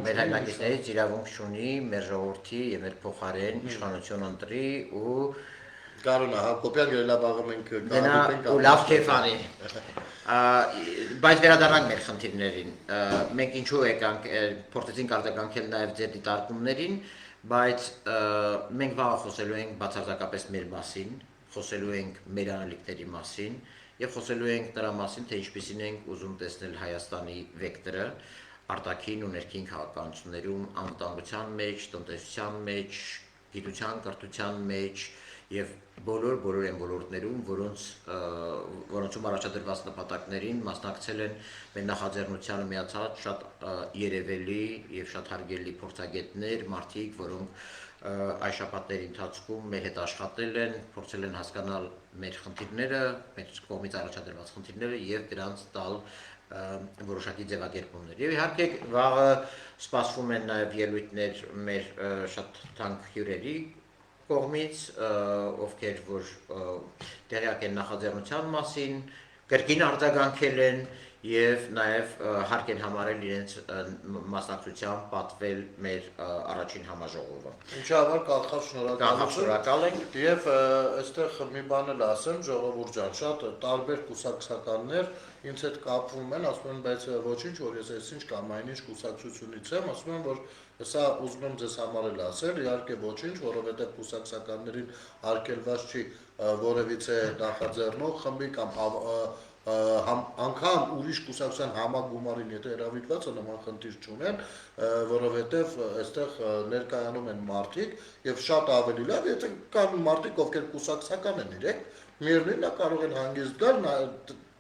S2: մեր հայրենակիցներից իրավունք չունի մեր ժողովրդի եւ մեր փոխարեն իշխանություն ընտրի ու
S1: Կարոնա, Հակոբյան գրելաբաղը մենք
S2: գանք ու լավ քեֆ անի։ Բայց վերադառնանք մեր խնդիրներին։ Մենք ինչու եկանք փորձեցինք արտականքել նաև ձեր դիտարկումներին, բայց մենք վաղը խոսելու ենք բացարձակապես մեր մասին, խոսելու ենք մեր անելիքների մասին եւ խոսելու ենք դրա մասին, թե ինչպեսին ենք ուզում տեսնել Հայաստանի վեկտորը արտաքին ու ներքին քաղաքականություններում, անվտանգության մեջ, տնտեսության մեջ, գիտության, կրթության մեջ եւ բոլոր այն ոլորտներում, որոնցում առաջադրված նպատակներին մասնակցել են մեր նախաձեռնությանը միացած շատ երևելի եւ շատ հարգելի փորձագետներ, մարդիկ, որոնք այս շաբաթների ընթացքում մեր հետ աշխատել են, փորձել են հասկանալ մեր խնդիրները, մեր կողմից առաջադրված խնդիրները եւ դրանց տալ որոշակի ձևակերպումներ։ Եվ իհարկե վաղը սպասվում են նաեւ ելույթներ մեր շատ թանկ հյուրերի կողմից, ովքեր որ տեղյակ են նախաձեռնության մասին, կրկին արձագանքել են եւ նաեւ հարկ են համարել իրենց մասնակցությամբ պատվել մեր առաջին համաժողովը։
S1: Ինչի համար կալխավ
S2: շնորհակալ ենք
S1: եւ այստեղ մի բան էլ ասեմ, ժողովուրդ ջան, շատ տարբեր կուսակցականներ ինձ հետ կապվում են, ասում են, բայց ոչինչ, որ ես այսինչ կամ այնինչ կուսակցությունից եմ, ասում են, որ սա ուզում եմ ձեզ համար էլ ասել, իհարկե ոչինչ, որովհետեւ կուսակցականներին արգելված չի որևիցե նախաձեռնող խմբի կամ անգամ ուրիշ կուսակցության համագումարին, եթե հրավիրված է, նման խնդիր չունեն, որովհետև այստեղ ներկայանում են մարդիկ եւ շատ ավելի լավ, եթե կան մարդիկ, ովքեր կուսակցական են իրենք, միևնույնն է կարող են հանգիստ գալ,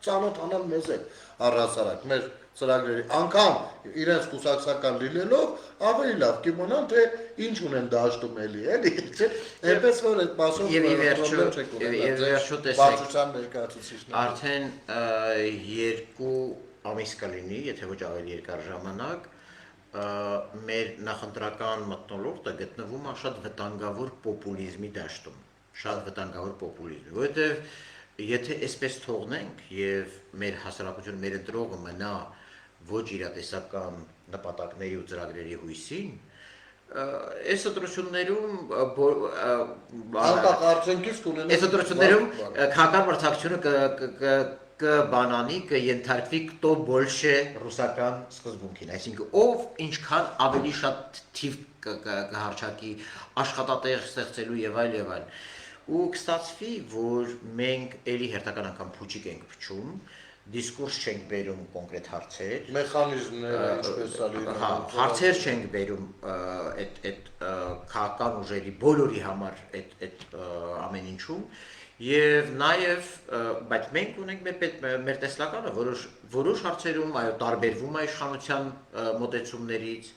S1: ծանոթանալ մեզ հետ առհասարակ մեր ծրագրերի, անգամ իրենց կուսակցական լինելով ավելի լավ կիմանան, թե ինչ ունեն դաշտում էլի, այնպես որ այդ մասով
S2: եւ ի վերջո
S1: տեսեք,
S2: արդեն 2 ամիս կլինի, եթե ոչ ավելի երկար ժամանակ, մեր նախընտրական մթնոլորտը գտնվում է շատ վտանգավոր պոպուլիզմի դաշտում, շատ վտանգավոր պոպուլիզմի, որովհետեւ եթե այսպես թողնենք եւ մեր հասարակությունը, մեր ընտրողը մնա ոչ իրատեսական նպատակների ու ծրագրերի հույսին, այս ընտրություններում քաղաքական մրցակցությունը կբանանի, կենթարկվի «Кто больше» ռուսական սկզբունքին, այսինքն ով ինչքան ավելի շատ թիվ կհարճակի աշխատատեղ ստեղծելու եւ այլ ու կստացվի, որ մենք էլի հերթական անգամ փուչիկ ենք փչում, դիսկուրս չենք բերում կոնկրետ հարցեր,
S1: մեխանիզմները ինչպես
S2: հարցեր չենք բերում այդ քաղաքական ուժերի բոլորի համար այդ ամեն ինչում եւ նաեւ բայց մենք ունենք մեր տեսլականը որոշ հարցերում տարբերվում է իշխանության մոտեցումներից,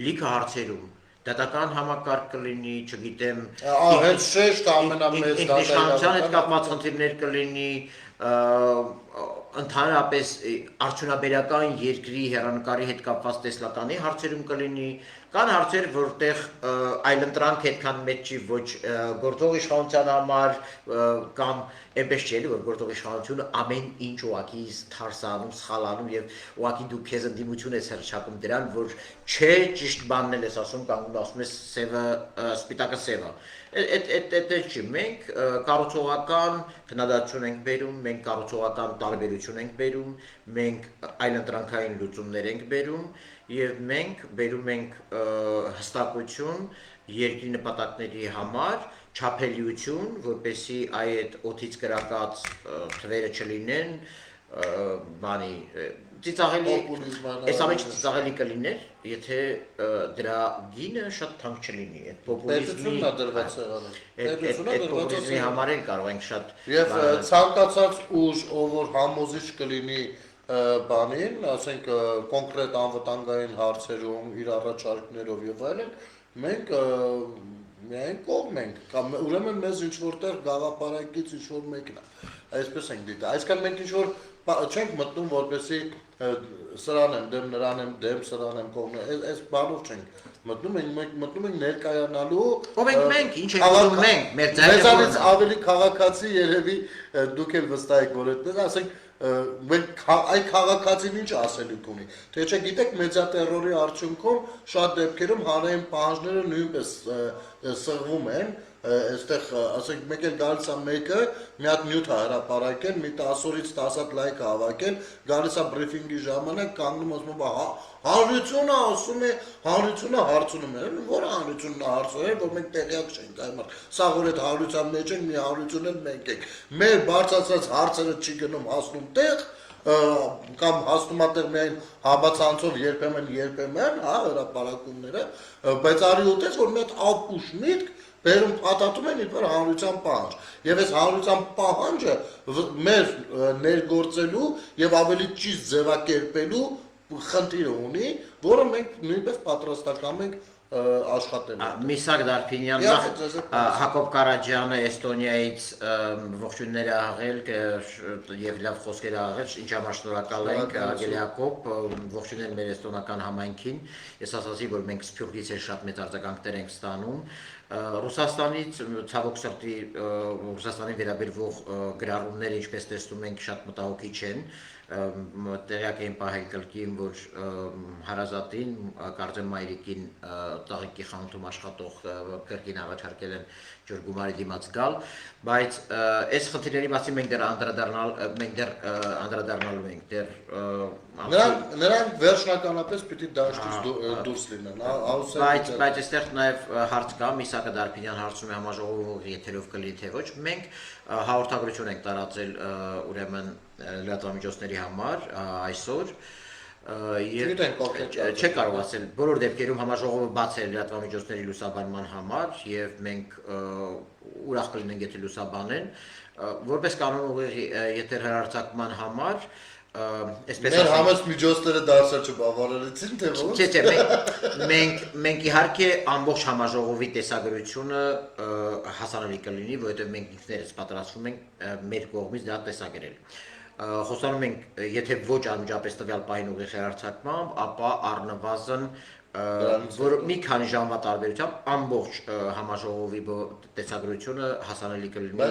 S2: լիքը հարցերում դատական համակարգ կլինի, չգիտեմ,
S1: հետ շեշտ ամենամեծ
S2: իշխանության հետ կապված խնդիրներ կլինի, ընդհանրապես արդյունաբերական երկրի հեռանկարի հետ կապված տեսլականի հարցերում կլինի, կան հարցեր, որտեղ այլընտրանք այդքան մեծ չի ոչ գործող իշխանության համար կամ այնպես չէ, որ գործող իշխանությունը ամեն ինչ ուղղակի թարսանում, սխալանում եւ ուղղակի դու քեզ ընդդիմություն ես հրճակում դրան, որ չէ, ճիշտ բանն ես ասում, կամ ասում ես սևը, սպիտակը սևը։ Այդ չի, մենք կառուցողական քննադատություն ենք բերում, մենք կառուցողական տարբերություն ենք բերում, մենք այլընտրանքային լուծումներ ենք բերում եւ մենք բերում ենք հստակություն երկրի նպատակների համար, չափելիություն, որպեսզի այդ օդից կրակած թվերը չլինեն, բանի ծիծաղելի, այս ամենը ծիծաղելի կլիներ, եթե դրա գինը շատ թանկ չլինի, այդ պոպուլիզմի համար էլ կարող ենք շատ
S1: եւ ցանկացած ուժ, ով որ համոզիչ կլինի բանին, ասենք կոնկրետ անվտանգային հարցերում, իր առաջարկներով եւ այլն, մենք միայն կողմ ենք, կամ ուրեմն մեզ ինչ որտեղ գաղափարակից ինչ որ մեկն է, այսպես ենք դիտա, այսքան մենք ինչ որ չենք մտնում, որպեսզի սրան եմ դեմ, նրան եմ դեմ, սրան եմ կողմ, այս բանով չենք մտնում, մենք մտնում ենք ներկայանալու
S2: ով ենք մենք, ինչ ենք ուզում մենք, մեր ձայնը
S1: մեզանից ավելի քաղաքացի երևի դուք էլ վստահ եք, որ այդպես ասենք այդ քաղաքացին ինչ ասելիք ունի, թե չէ գիտեք մեդիատերորի արդյունքում շատ դեպքերում հանրային պահանջները նույնպես սղվում են, այստեղ ասենք մեկ էլ գալիս է մեկը, մի հատ նյութ է հրապարակել, մի 10-ից 10 հատ լայք է հավաքել, գալիս է բրիֆինգի ժամանակ, կանգնում ասում է, հանրությունը ասում է, հանրությունը հարցնում է, որ հանրությունն է հարցնում, որ մենք տեղյակ չենք այմար, սա որ այդ հանրության մեջ ենք, մի հանրություն էլ մենք ենք, մեր բարձրացած հարցերը չի գնում հասնում տեղ, կամ հասնում ատեղ միայն հաբացանցով երբեմն, հրապարակումները, բայց արի ուտես, որ մի հատ ապուշ միտք բերում փաթաթում են իբր հանրության պահանջ։ Եվ այս հանրության պահանջը մեր ներգործելու եւ ավելի ճիշտ ձևակերպելու խնդիր ունի, որը մենք նույնպես պատրաստական ենք աշխատելու։
S2: Միսակ Դարփինյան, Հակոբ Կարաջյանը Էստոնիայից ողջույններ է աղել եւ լավ խոսքեր է աղել, ինչ համար շնորհակալ ենք Ագելի Հակոբ, ողջույններ մեր էստոնական համայնքին։ Ես ասացի, որ մենք Սփյուռքից շատ մեծ արձագանքներ ենք ստանում։ Ռուսաստանից ցավոք սրտի Ռուսաստանի վերաբերվող գրառումները, ինչպես տեսնում ենք, շատ մտահոգիչ չեն։ Տեղյակ էին պահել կլկին, որ հարազատին, կարծեմ մայրիկին տաղիքի խանութում աշխատող կրկին առաջարկել են ջուր գումարի դիմաց գալ, բայց այս խնդիրների մասին մենք դեռ անդրադառնալու ենք,
S1: նրանք վերջնականապես պիտի դաշտից դուրս լինեն,
S2: բայց այստեղ նաև հարց կա, Միսակը Դարփինյան հարցում է համաժողովի եթերով կլինի թե ոչ, մենք հաղորդագրություն ենք տարածել ուրեմն լրատվամիջոցների համար այսօր Չէ կարող ասել, բոլոր դեպքերում համաժողովը բաց է լրատվամիջոցների լուսաբանման համար եւ մենք ուրախ կլինենք, եթե լուսաբանեն, որպես կանոն ուղիղ եթեր հեռարձակման համար
S1: Մեր համաձ միջոցները դարձել չբավարարեցին, թե ոչ։
S2: Չէ, մենք իհարկե ամբողջ համաժողովի տեսագրությունը հասանելի կլինի, որովհետև մենք ինքներս պատրաստվում ենք մեր կողմից դա տեսագրել։ Խոսանում ենք, եթե ոչ անմիջապես տվյալ պահին ուղիղ հեռարձակմամբ, ապա առնվազն որ մի քանի ժամվա տարբերությամբ ամբողջ համաժողովի տեսագրությունը հասանելի կլինի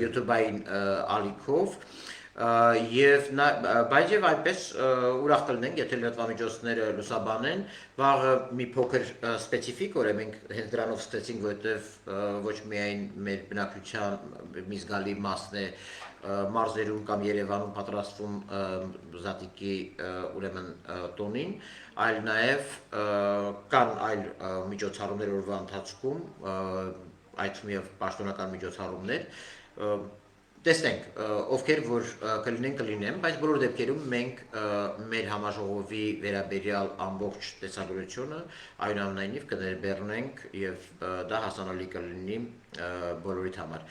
S2: YouTube-ային ալիքով բայց եւ այնպես ուրախ կլինենք, եթե լրատվամիջոցները լուսաբանեն, վաղը մի փոքր սպეციფիկ օր է մենք հենց դրանով սկսեցինք, որովհետեւ ոչ միայն մեր բնակչության մի զգալի մասն է մարզերում կամ Երևանում պատրաստվում զատիկի ուրեմն տոնին, այլ նաեւ կան այլ միջոցառումներ օրվա ընթացքում, այդ թվում եւ պաշտոնական միջոցառումներ Տեսնենք, ովքեր որ կլինեն, բայց բոլոր դեպքերում մենք մեր համաժողովի վերաբերյալ ամբողջ տեսագրությունը այնուամենայնիվ կներբեռնենք եւ դա հասանելի կլինի բոլորիդ համար։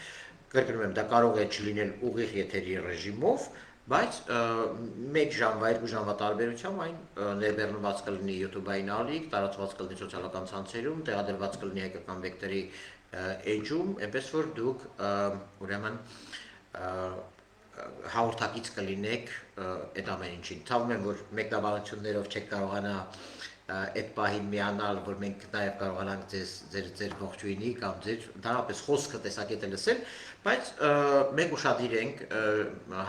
S2: Կրկնում եմ, դա կարող է չլինել ուղիղ եթերի ռեժիմով, բայց 1 ժամվա, 2 ժամվա տարբերությամբ այն ներբեռնված կլինի YouTube-ային ալիք, տարածված կլինի սոցիալական ցանցերում, տեղադրված կլինի հայկական վեկտորի էջում, այնպես որ դուք ուրեմն հաղորդակից կլինեք այդ ամեն ինչին։ Թվում եմ, որ մեկնաբանություններով չեք կարողանա այդ պահին միանալ, որ մենք նաև կարողանանք ձեր ողջույնի կամ ձեր ընդհանրապես խոսքը տեսակետը լսել, բայց մենք ուշադիր ենք,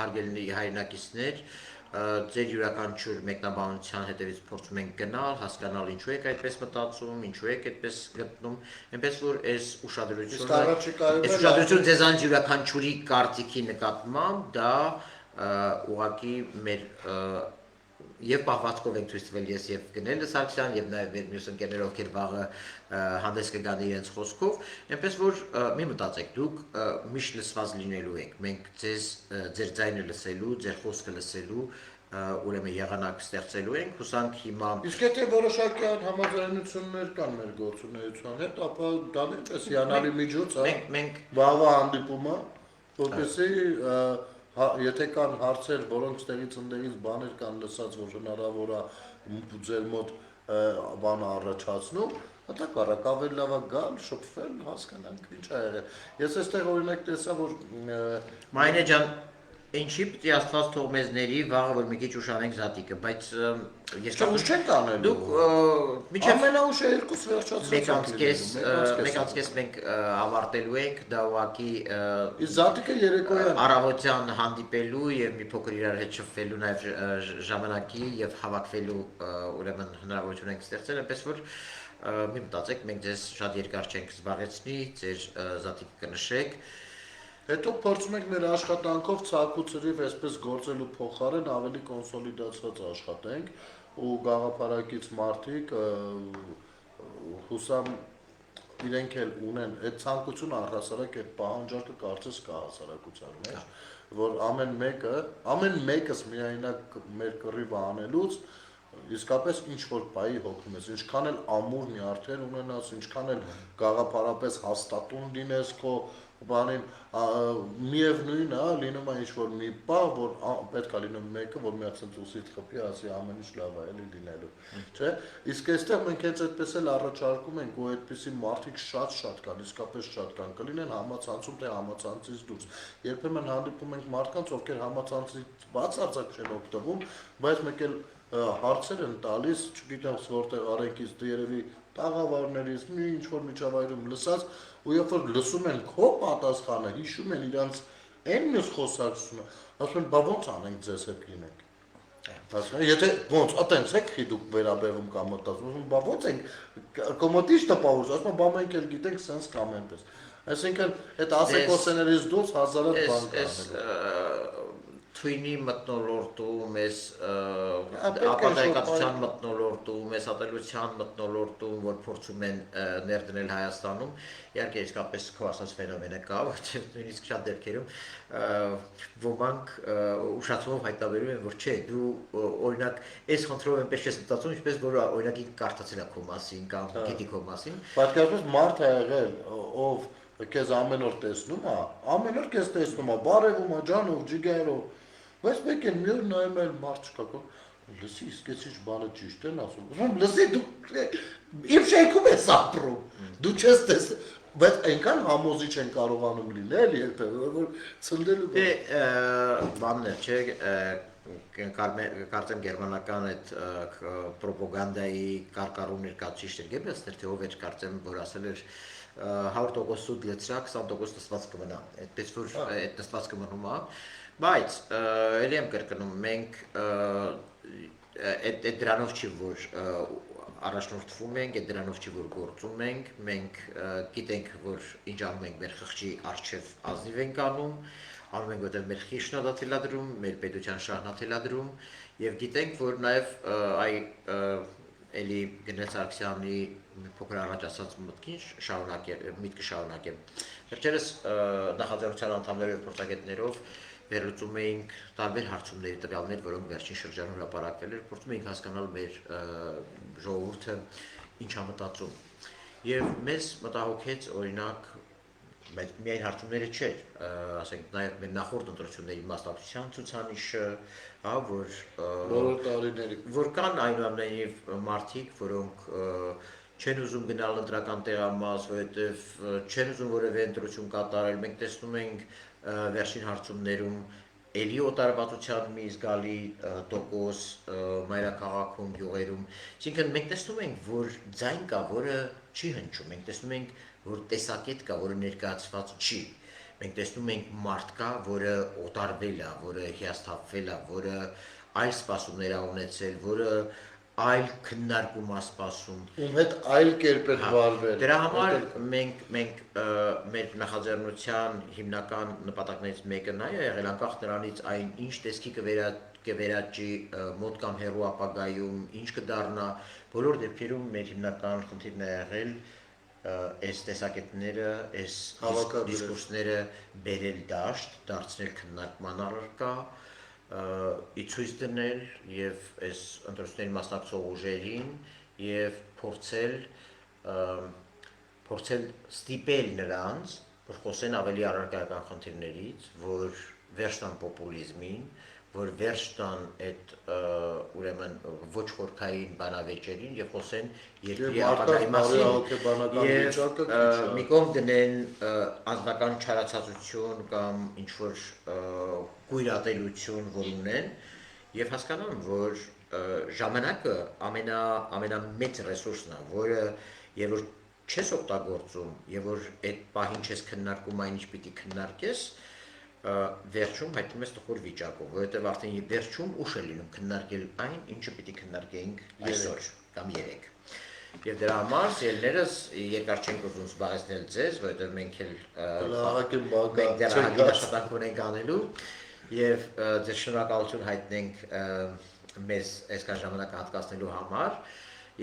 S2: հարգելի հայրենակիցներ, ձեր յուրաքանչյուր մեկնաբանության հետևից փորձում ենք գնալ, հասկանալ ինչու եք այդպես մտածում, ինչու եք այդպես գտնում, այնպես որ այս ուշադրությունը ձեզանց յուրաքանչյուրի կարծիքի նկատմամբ դա ուղղակի մեր եւ պահվածքով ենք ցույց տվել ես եւ Գնելը Սարգսյան եւ նաեւ մեր մյուս ընկերները, ովքեր վաղը հանդես կգան իրենց խոսքով, այնպես որ մի մտածեք, դուք միշտ լսված լինելու եք, մենք ձեր ձայնը լսելու, ձեր խոսքը լսելու ուրեմն եղանակ ստեղծելու ենք, հուսանք հիմա
S1: Իսկ եթե որոշակի համաձայնություններ կան մեր գործունեության հետ, ապա դա նույնպես հիանալի միջոց է։
S2: Մենք
S1: վաղվա հանդիպումը, որպեսզի Եթե կան հարցեր, որոնք ստեղից ընդեղից բաներ կան լսած, որ հնարավոր է ձեր մոտ բանը առաջացնում, հատակարակ ավելի լավ է գալ, շփվել, հասկանանք ինչ ա եղել։ Ես այստեղ օրինակ տեսա, որ
S2: Մայնե ջան, ինչի պիտի Աստված թող մեզների վաղը որ մի քիչ ուշանենք զատիկը, բայց ես
S1: ուշ չենք անելու։
S2: Դուք միջև
S1: ամենաուշը 2 վերջացրած
S2: մեկ անցկես մենք ավարտելու ենք, դա ուղղակի
S1: Իսկ զատիկը երեկոյան
S2: առավոտյան հանդիպելու եւ մի փոքր իրար հետ շփվելու նաեւ ժամանակի եւ հավաքվելու ուրեմն հնարավորություն ենք ստեղծել, այնպես որ մի մտածեք, մենք ձեզ շատ երկար չենք զբաղեցնի, ձեր զատիկը կնշեք
S1: Հետո փորձում ենք մեր աշխատանքով ցակուցրիվ այսպես գործելու փոխարեն ավելի կոնսոլիդացված աշխատենք ու գաղափարակից մարդիկ հուսամ իրենք էլ ունեն այդ ցանկությունը առհասարակ այդ պահանջարկը կարծես կա հասարակության մեջ որ ամեն մեկս միայնակ մեր կռիվը անելուց իսկապես ինչ որ բայի հոգնում ես, ինչքան էլ ամուր նյարդեր ունենաս, ինչքան էլ գաղափարապես հաստատուն լինես քո բանին, միևնույն է, լինում է ինչ-որ մի պահ, որ պետք է լինում մեկը, որ միացած ուսից խփի, ասի ամեն ինչ լավ է էլի լինելու, չէ՞։ Իսկ այստեղ մենք հենց այդպես էլ առաջարկում ենք, ու այդպիսի մարդիկ շատ կան, իսկապես շատ կան, կլինեն համացանցում, թե համացանցից դուրս։ Երբեմն հանդիպում ենք մարդկանց, ովքեր համացանցից բացարձակ չեն օգտվում, բայց մեկ էլ հարցեր են տալիս, չգիտեմ որտեղ արենքից երևի տաղավարներից, մի ինչ-որ միջավայրում լսած, ու երբ որ լսում են քո պատասխանը, հիշում են իրանց այն մյուս խոսակցությունը, ասում են, բա ոնց անենք ձեզ հետ լինենք։ Ասում են, եթե ոնց, atենց եք խի դուք վերաբերվում կամ մտածում, բա ոնց ենք, կոմոդիշ տպավորում, ասում են, բա մենք էլ գիտենք սենց կամ այնպես։ Այսինքն, այդ ասեկոսեներից դուրս հազարատ բան կան։
S2: Թույնի մտնոլորտում, ես ապատայկացության մտնոլորտում, ես ատելության մտնոլորտում, որ փորձում են ներդնել Հայաստանում, իհարկե իսկապես քո ասած ֆենոմենը կա, որտեղ նույնիսկ շատ դեպքերում ոմանք ուշացումով հայտնաբերում են, որ չէ, դու օրինակ այս խնդրով այնպես չես մտածում, ինչպես որ օրինակի կարդացել է քո մասին կամ գիտի քո մասին։
S1: Պատկերացրու մարդ է եղել, ով քեզ ամեն օր տեսնում է, ամեն օր քեզ տեսնում է, բարևում է, ջանով, ջիգերով, բայց մեկ էլ մի օր նայում է մարդ չկա, լսի, իսկ այս ինչ բանը ճիշտ են ասում, ասում լսի, դու իմ շենքում ես ապրում, դու չես տեսնում, բայց այնքան համոզիչ են կարողանում լինել երբևէ, որ ցնդելու
S2: բանն է, չէ, կարծեմ գերմանական այդ պրոպագանդայի կարկառու ներկայացուցիչ Գեբելսն էր, թե ով էր կարծեմ, որ ասել էր 100% սուտ լեցրակ, 20% նստված կմնա, այդպես որ այդ նստված կմնում է, բայց էլի եմ կրկնում, մենք այդ դրանով չի, որ առաջնորդվում ենք, այդ դրանով չի, որ գործում ենք, մենք գիտենք, որ ինչ անում ենք մեր խղճի առջև ազնիվ ենք անում ենք, որտեղ մեր խիչն է դա թելադրում, մեր պետության շահն է թելադրում եւ գիտենք, որ նաեւ էլի Գնեց Սարգսյանի փոքր առաջ ասած միտքը շարունակեմ։ Վերջերս նախաձեռնության անդամներով եւ փորձագետներով վերլուծում էինք տարբեր հարցումների տվյալներ, որոնք վերջին շրջանում հրապարակվել էր, փորձում էինք հասկանալ մեր ժողովուրդը ինչ է մտածում։ Եվ մեզ մտահոգեց օրինակ միայն հարցումները չէր, ասենք նաև մեր նախորդ ընտրությունների մասնակցության ցուցանիշը, որ կան այնուամենայնիվ մարդիկ, որոնք չեն ուզում գնալ ընտրական տեղամաս, որովհետև չեն ուզում որևէ ընտրություն կատարել, մենք տեսնում ենք վերջին հարցումներում էլի օտարվածության մի զգալի տոկոս մայրաքաղաքում, գյուղերում, այսինքն մենք տեսնում ենք, որ ձայն կա, որը չի հնչում, մենք տեսնում ենք, որ տեսակետ կա, որը ներկայացված չի, մենք տեսնում ենք մարդ կա, որը օտարվել է, որը հիասթափվել է, որը այլ սպասումներ է ունեցել, որը այլ քննարկում է սպասում,
S1: ում հետ այլ կերպ է վարվել։
S2: Դրա համար մենք մեր նախաձեռնության հիմնական նպատակներից մեկը նա է եղել անկախ նրանից այն ինչ տեսքի կվերաճի մոտ կամ հեռու ապագայում, ինչ կդառնա, բոլոր դեպքերում մեր հիմնական խնդիրն է եղել այս տեսակետները, այս դիսկուրսները բերել դաշտ, դարձնել քննարկման առարկա, ի ցույց դնել եւ այս ընտրությունների մասնակցող ուժերին եւ փորձել ստիպել նրանց, որ խոսեն ավելի առարկայական խնդիրներից, որ վերջ տան պոպուլիզմին, որ վերջ տան այդ ուրեմն ոչ խորքային բանավեճերին եւ խոսեն երկրի ապագայի մասին եւ մի կողմ դնեն անձնական չարացածություն կամ ինչ որ գույրատելություն, որ ունեն եւ հասկանան, որ ժամանակը ամենամեծ ռեսուրսն է, որը եւ որ չես օգտագործում եւ որ այդ պահին չես քննարկում այն ինչ պիտի քննարկես, վերջում հայտնվում ես տխուր վիճակով, որովհետև արդեն վերջում ուշ է լինում քննարկել այն, ինչը պիտի քննարկեինք այսօր կամ երեկ։ Եվ դրա համար ելներս երկար չենք ուզում զբաղեցնել ձեզ, որովհետև մենք դեռ հագին աշխատանք ունենք անելու եւ ձեզ շնորհակալություն հայտնենք մեզ այսքան ժամանակ հատկացնելու համար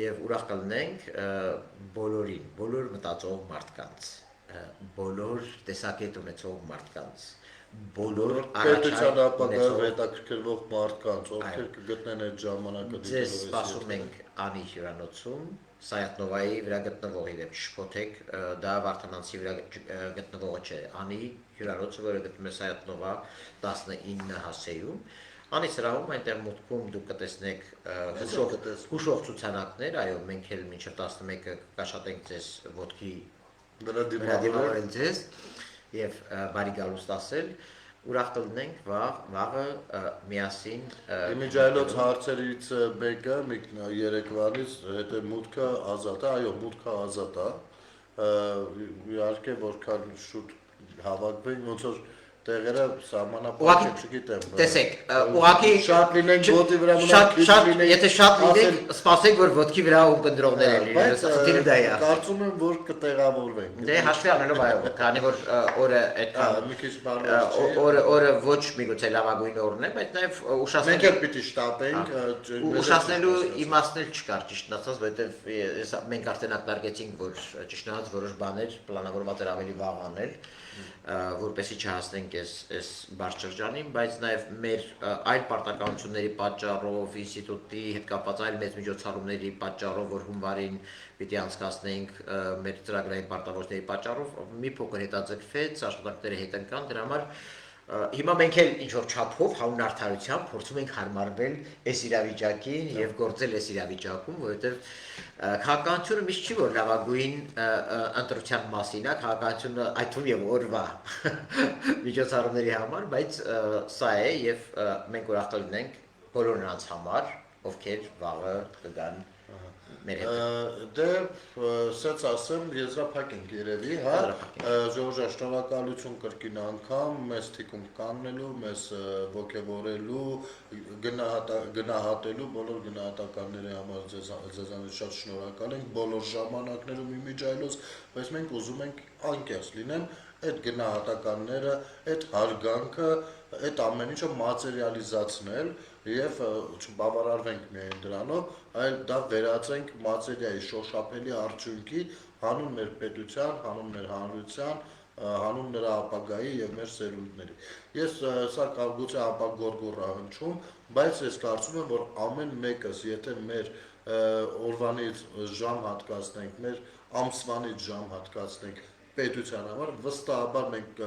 S2: եւ ուրախ կլինենք բոլոր մտածող մարդկանց բոլոր տեսակետ ունեցող մարդկանց, բոլոր
S1: պետության ապագայով
S2: ունեցող
S1: հետաքրքրվող մարդկանց, ովքեր կգտնեն այդ ժամանակը
S2: ձեզ սպասում ենք Անի հյուրանոցում, Սայաթնովայի վրա գտնվող իրեք շփոթեք, դա Վարդանանցի վրա գտնվողը չէ, Անի հյուրանոցը, որը գտնվում է Սայաթնովա 19 հասեյում, Անի սրահում այնտեղ մուտքում դուք կտեսնեք հուշող ցուցանակներ, այո, մենք էլ մինչև 11-ը կաշխատենք ձեզ ոտքի վերադիմավորել ձեզ եւ բարի գալուստ ասել, ուրախ կլինենք վաղը միասին
S1: Իմիջայլոց հարցերից մեկը երեկվանից հետո մուտքը ազատ է, այո, մուտքը ազատ է, իհարկե որքան շուտ հավաքվենք, ոնց որ տեղերը սահմանափակ չգիտեմ։
S2: Տեսեք, ուղղակի
S1: շատ լինենք ոտի վրա մնանք, քիչ լինենք։
S2: Եթե շատ լինենք, սպասենք, որ ոտքի վրա ունկնդրողներ են լինելու, խնդիրը դա է։
S1: Կարծում եմ, որ կտեղավորվենք։
S2: Դե հաշվի առնելով այո, քանի որ օրը այդքան
S1: մի քիչ բառներ չի։
S2: օրը ոչ միգուցե լավագույն օրն է, բայց նաև
S1: Մենք էլ պիտի շտապենք,
S2: ուշացնելու իմաստն չկար, ճիշտն ասած, որովհետև մենք արդեն ակնարկեցինք, որ ճիշտն ասած որոշ բաներ պլանավորված էր ավելի վաղ անել, որպեսզի չհասնենք այս բարդ շրջանին, բայց նաև մեր այլ պարտականությունների պատճառով, ինստիտուտի հետ կապված այլ մեծ միջոցառումների պատճառով, որ հունվարին պիտի անցկացնենք մեր ծրագրային պարտավորությունների պատճառով, մի փոքր հետաձգվեց, աշխատանքները հետ ընկան, դրա համար հիմա մենք էլ ինչ-որ չափով հանուն արդարությամբ փորձում ենք հարմարվել այս իրավիճակին եւ գործել այս իրավիճակում, որովհետեւ քաղաքականությունը միշտ չի որ լավագույն ընտրության մասին է, քաղաքականությունը այդ թվում եւ օրվա միջոցառումների համար, բայց սա է եւ մենք ուրախ կլինենք բոլոր նրանց համար, ովքեր վաղը կգան մեր հետ։
S1: Դե սենց ասեմ, եզրափակենք երևի, հա, Ժորժա, շնորհակալություն կրկին անգամ, մեզ թիկունք կանգնելու, մեզ ոգևորելու, գնահատելու, բոլոր գնահատականների համար ձեզանից շատ շնորհակալ ենք, բոլոր ժամանակներում իմիջայլոց, բայց մենք ուզում ենք անկեղծ լինեն, այդ գնահատականները, այդ հարգանքը, այդ ամեն ինչը մատերիալիզացնել եւ չբավարարվենք միայն դրանով, այլ դա վերածենք մատերիայի շոշափելի արդյունքի հանուն մեր պետության, հանուն մեր հանրության, հանուն նրա ապագայի եւ մեր սերունդների։ Ես սա գուցե ապագորգոռա հնչում, բայց ես կարծում եմ, որ ամեն մեկս, եթե մեր օրվանից ժամ հատկացնենք, մեր ամսվանից ժամ հատկացնենք պետության համար, վստահաբար մենք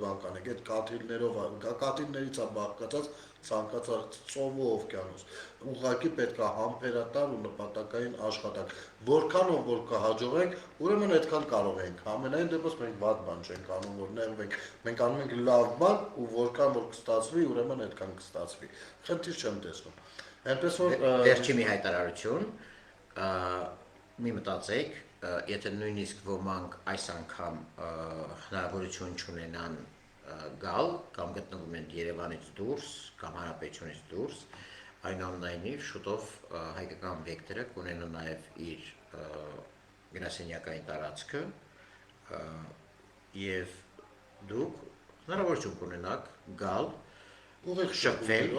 S1: բան կանենք, այդ կաթիլներից է բաղկացած ցանկացած ծովը օվկիանոս, ուղղակի պետք է համբերատար ու նպատակային աշխատանք, որքանով որ կհաջողենք, ուրեմն այդքան կարող ենք, ամենայն դեպս մենք վատ բան չենք անում, որ նեղվենք, մենք անում ենք լավ բան ու որքան որ կստացվի, ուրեմն այդքան կստացվի, խնդիր չեմ տեսնում, այնպես որ
S2: վերջի մի հայտարարություն, մի մտածեք, եթե նույնիսկ ոմանք այս անգամ հնարավորություն չունենան գալ կամ գտնվում են Երևանից դուրս կամ Հանրապետությունից դուրս, այնուամենայնիվ շուտով հայկական վեկտորը կունենա նաև իր գրասենյակային տարածքը եւ դուք հնարավորություն կունենաք գալ, շփվել,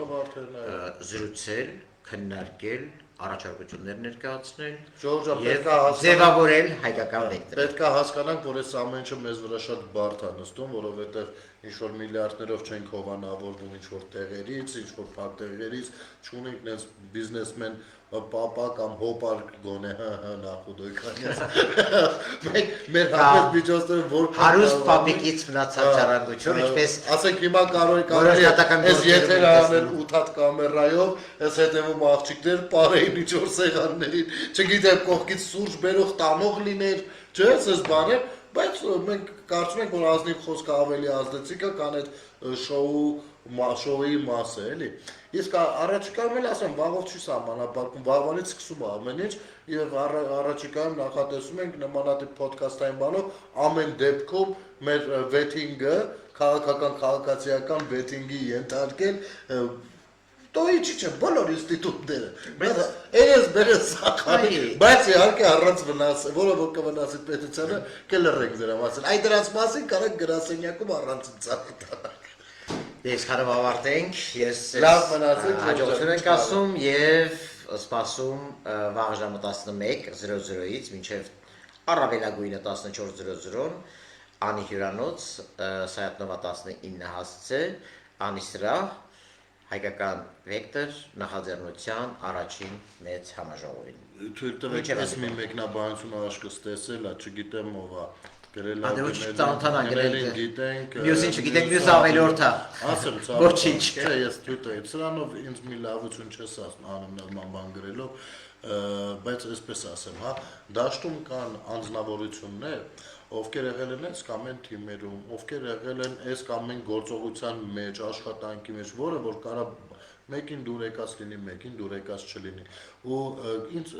S2: զրուցել, քննարկել, առաջարկություններ ներկայացնել եւ ձևավորել հայկական վեկտորը։
S1: Պետք է հասկանանք, որ այս ամեն ինչը մեզ վրա շատ բարդ է նստում, որովհետեւ ինչ-որ միլիարդներով չենք հովանավորվում ինչ-որ տեղերից, ինչ-որ փակ տեղերից, չունենք նենց բիզնեսմեն պապա կամ հոպար գոնե նախուդոյքանից։ Մենք մեր հատված միջոցները որքան
S2: հարուստ պապիկից մնացած ճարանգություն, ինչպես
S1: ասենք հիմա կարող եք այս եթերը անել 8 հատ կամերայով, այս հետևում աղջիկներ պարեին ինչ-որ սեղաններին, չգիտեմ կողքից սուրճ բերող տանող լիներ, չէ՞ այս բաներ, բայց մենք կարծում ենք, որ ազնիվ խոսքը ավելի ազդեցիկ է, քան այդ շոուի մասը, էլի։ Իսկ առաջիկայում էլ ասեմ, վաղով չի սահմանափակվում, վաղվանից սկսում է ամեն ինչ եւ առաջիկայում նախատեսում ենք նմանատիպ ոդքասթային բանով ամեն դեպքում մեր վեթինգը, քաղաքական վեթինգի ենթարկել տոյի չի բոլոր ինստիտուտները։ Այս բերես սախարի, բայց իհարկե առանց վնաս, որը որ կվնասի պետությանը, կլռենք դրա մասին։ Այդ դրանց մասին կարող գրասենյակում առանց ծախտանք։
S2: Ես հարավ ավարտենք, ես
S1: լավ մնացեք,
S2: հաջողություն ենք ասում եւ սպասում վաղ ժամը 11:00-ից մինչեւ առավելագույնը 14:00-ն, անի հյուրանոց, Սայատնովա 19 հասցե, անի սրահ, հայկական վեկտոր նախաձեռնության առաջին մեծ համաժողովին։
S1: Թույլ տվեք ես մի մեկնաբանություն աշկս տեսել, չգիտեմ ով է գրել
S2: Ադե ոչ ծանոթանան
S1: գնելին գիտենք
S2: մյուսին չգիտենք, մյուս ավելորդ է։
S1: ասեմ
S2: Ոչինչ։
S1: չէ ես թույլ տվեք սրանով ինձ մի լավություն չես անում նման բան գրելով բայց այսպես ասեմ հա դաշտում կան անձնավորություններ ովքեր եղել են այս կամ այն թիմերում ովքեր եղել են այս կամ այն գործողության մեջ աշխատանքի մեջ որը որ կարա մեկին դուր եկած լինի մեկին դուր եկած չլինի ու ինձ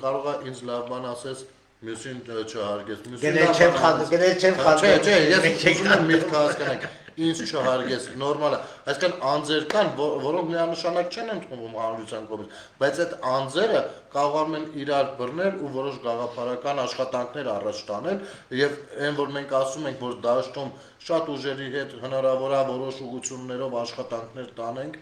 S1: կարող է ինձ լավ բան ասես մյուսին չհարգես
S2: Գնել չեմ խանդել։
S1: Չէ, ես ուզում եմ միտքը հասկանանք, ինձ չհարգես, նորմալ է, այսինքն անձեր կան, որոնք միանշանակ չեն ընդունվում հանրության կողմից, բայց այդ անձերը կարողանում են իրար բռնել ու որոշ գաղափարական աշխատանքներ առաջ տանել եւ այն որ մենք ասում ենք, որ դաշտում շատ ուժերի հետ հնարավոր է որոշ ուղղություններով աշխատանքներ տանենք,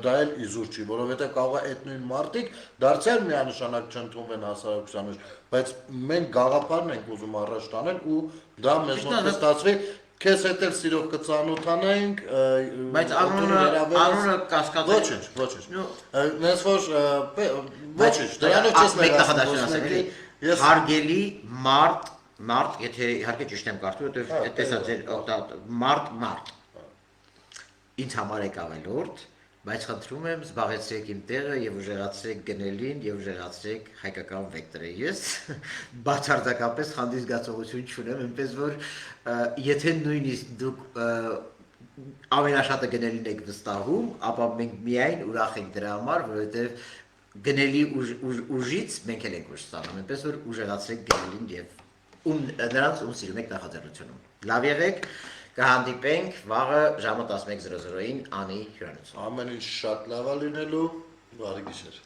S1: դա էլ իզուր չի, որովհետեւ կարող է այդ նույն մարդիկ դարձյալ միանշանակ չընդունվեն հասարակության մեջ, բայց մենք գաղափարն ենք ուզում առաջ տանել ու դա մեզ մոտ կստացվի Քեզ հետ էլ սիրով կծանոթանայինք,
S2: բայց անունը կասկածել։
S1: Ոչինչ։ Նես որ ոչինչ, դրանով չես
S2: ներկայացնում։ Հարգելի մարդ, եթե իհարկե ճիշտ եմ կարծում, որովհետև այդպես է ձեր մարդ։ Ինձ համար եք ավելորդ, բայց խնդրում եմ զբաղեցրեք իմ տեղը եւ ուժեղացրեք գնելին եւ ուժեղացրեք հայկական վեկտորը։ Ես բացարձակապես խանդի զգացողություն չունեմ, այնպես որ եթե նույնիսկ դուք ամենաշատը գնելին եք վստահում, ապա մենք միայն ուրախ ենք դրա համար, որովհետեւ գնելի ուժից մենք էլ ենք ուժ ստանում, այնպես որ ուժեղացրեք գնելին եւ նրանց ում սիրում եք նախաձեռնությունում։ Լավ եղեք, կհանդիպենք վաղը ժամը 11:00-ին անի հյուրանոցում։
S1: Ամեն ինչ շատ լավ է լինելու, բարի գիշեր։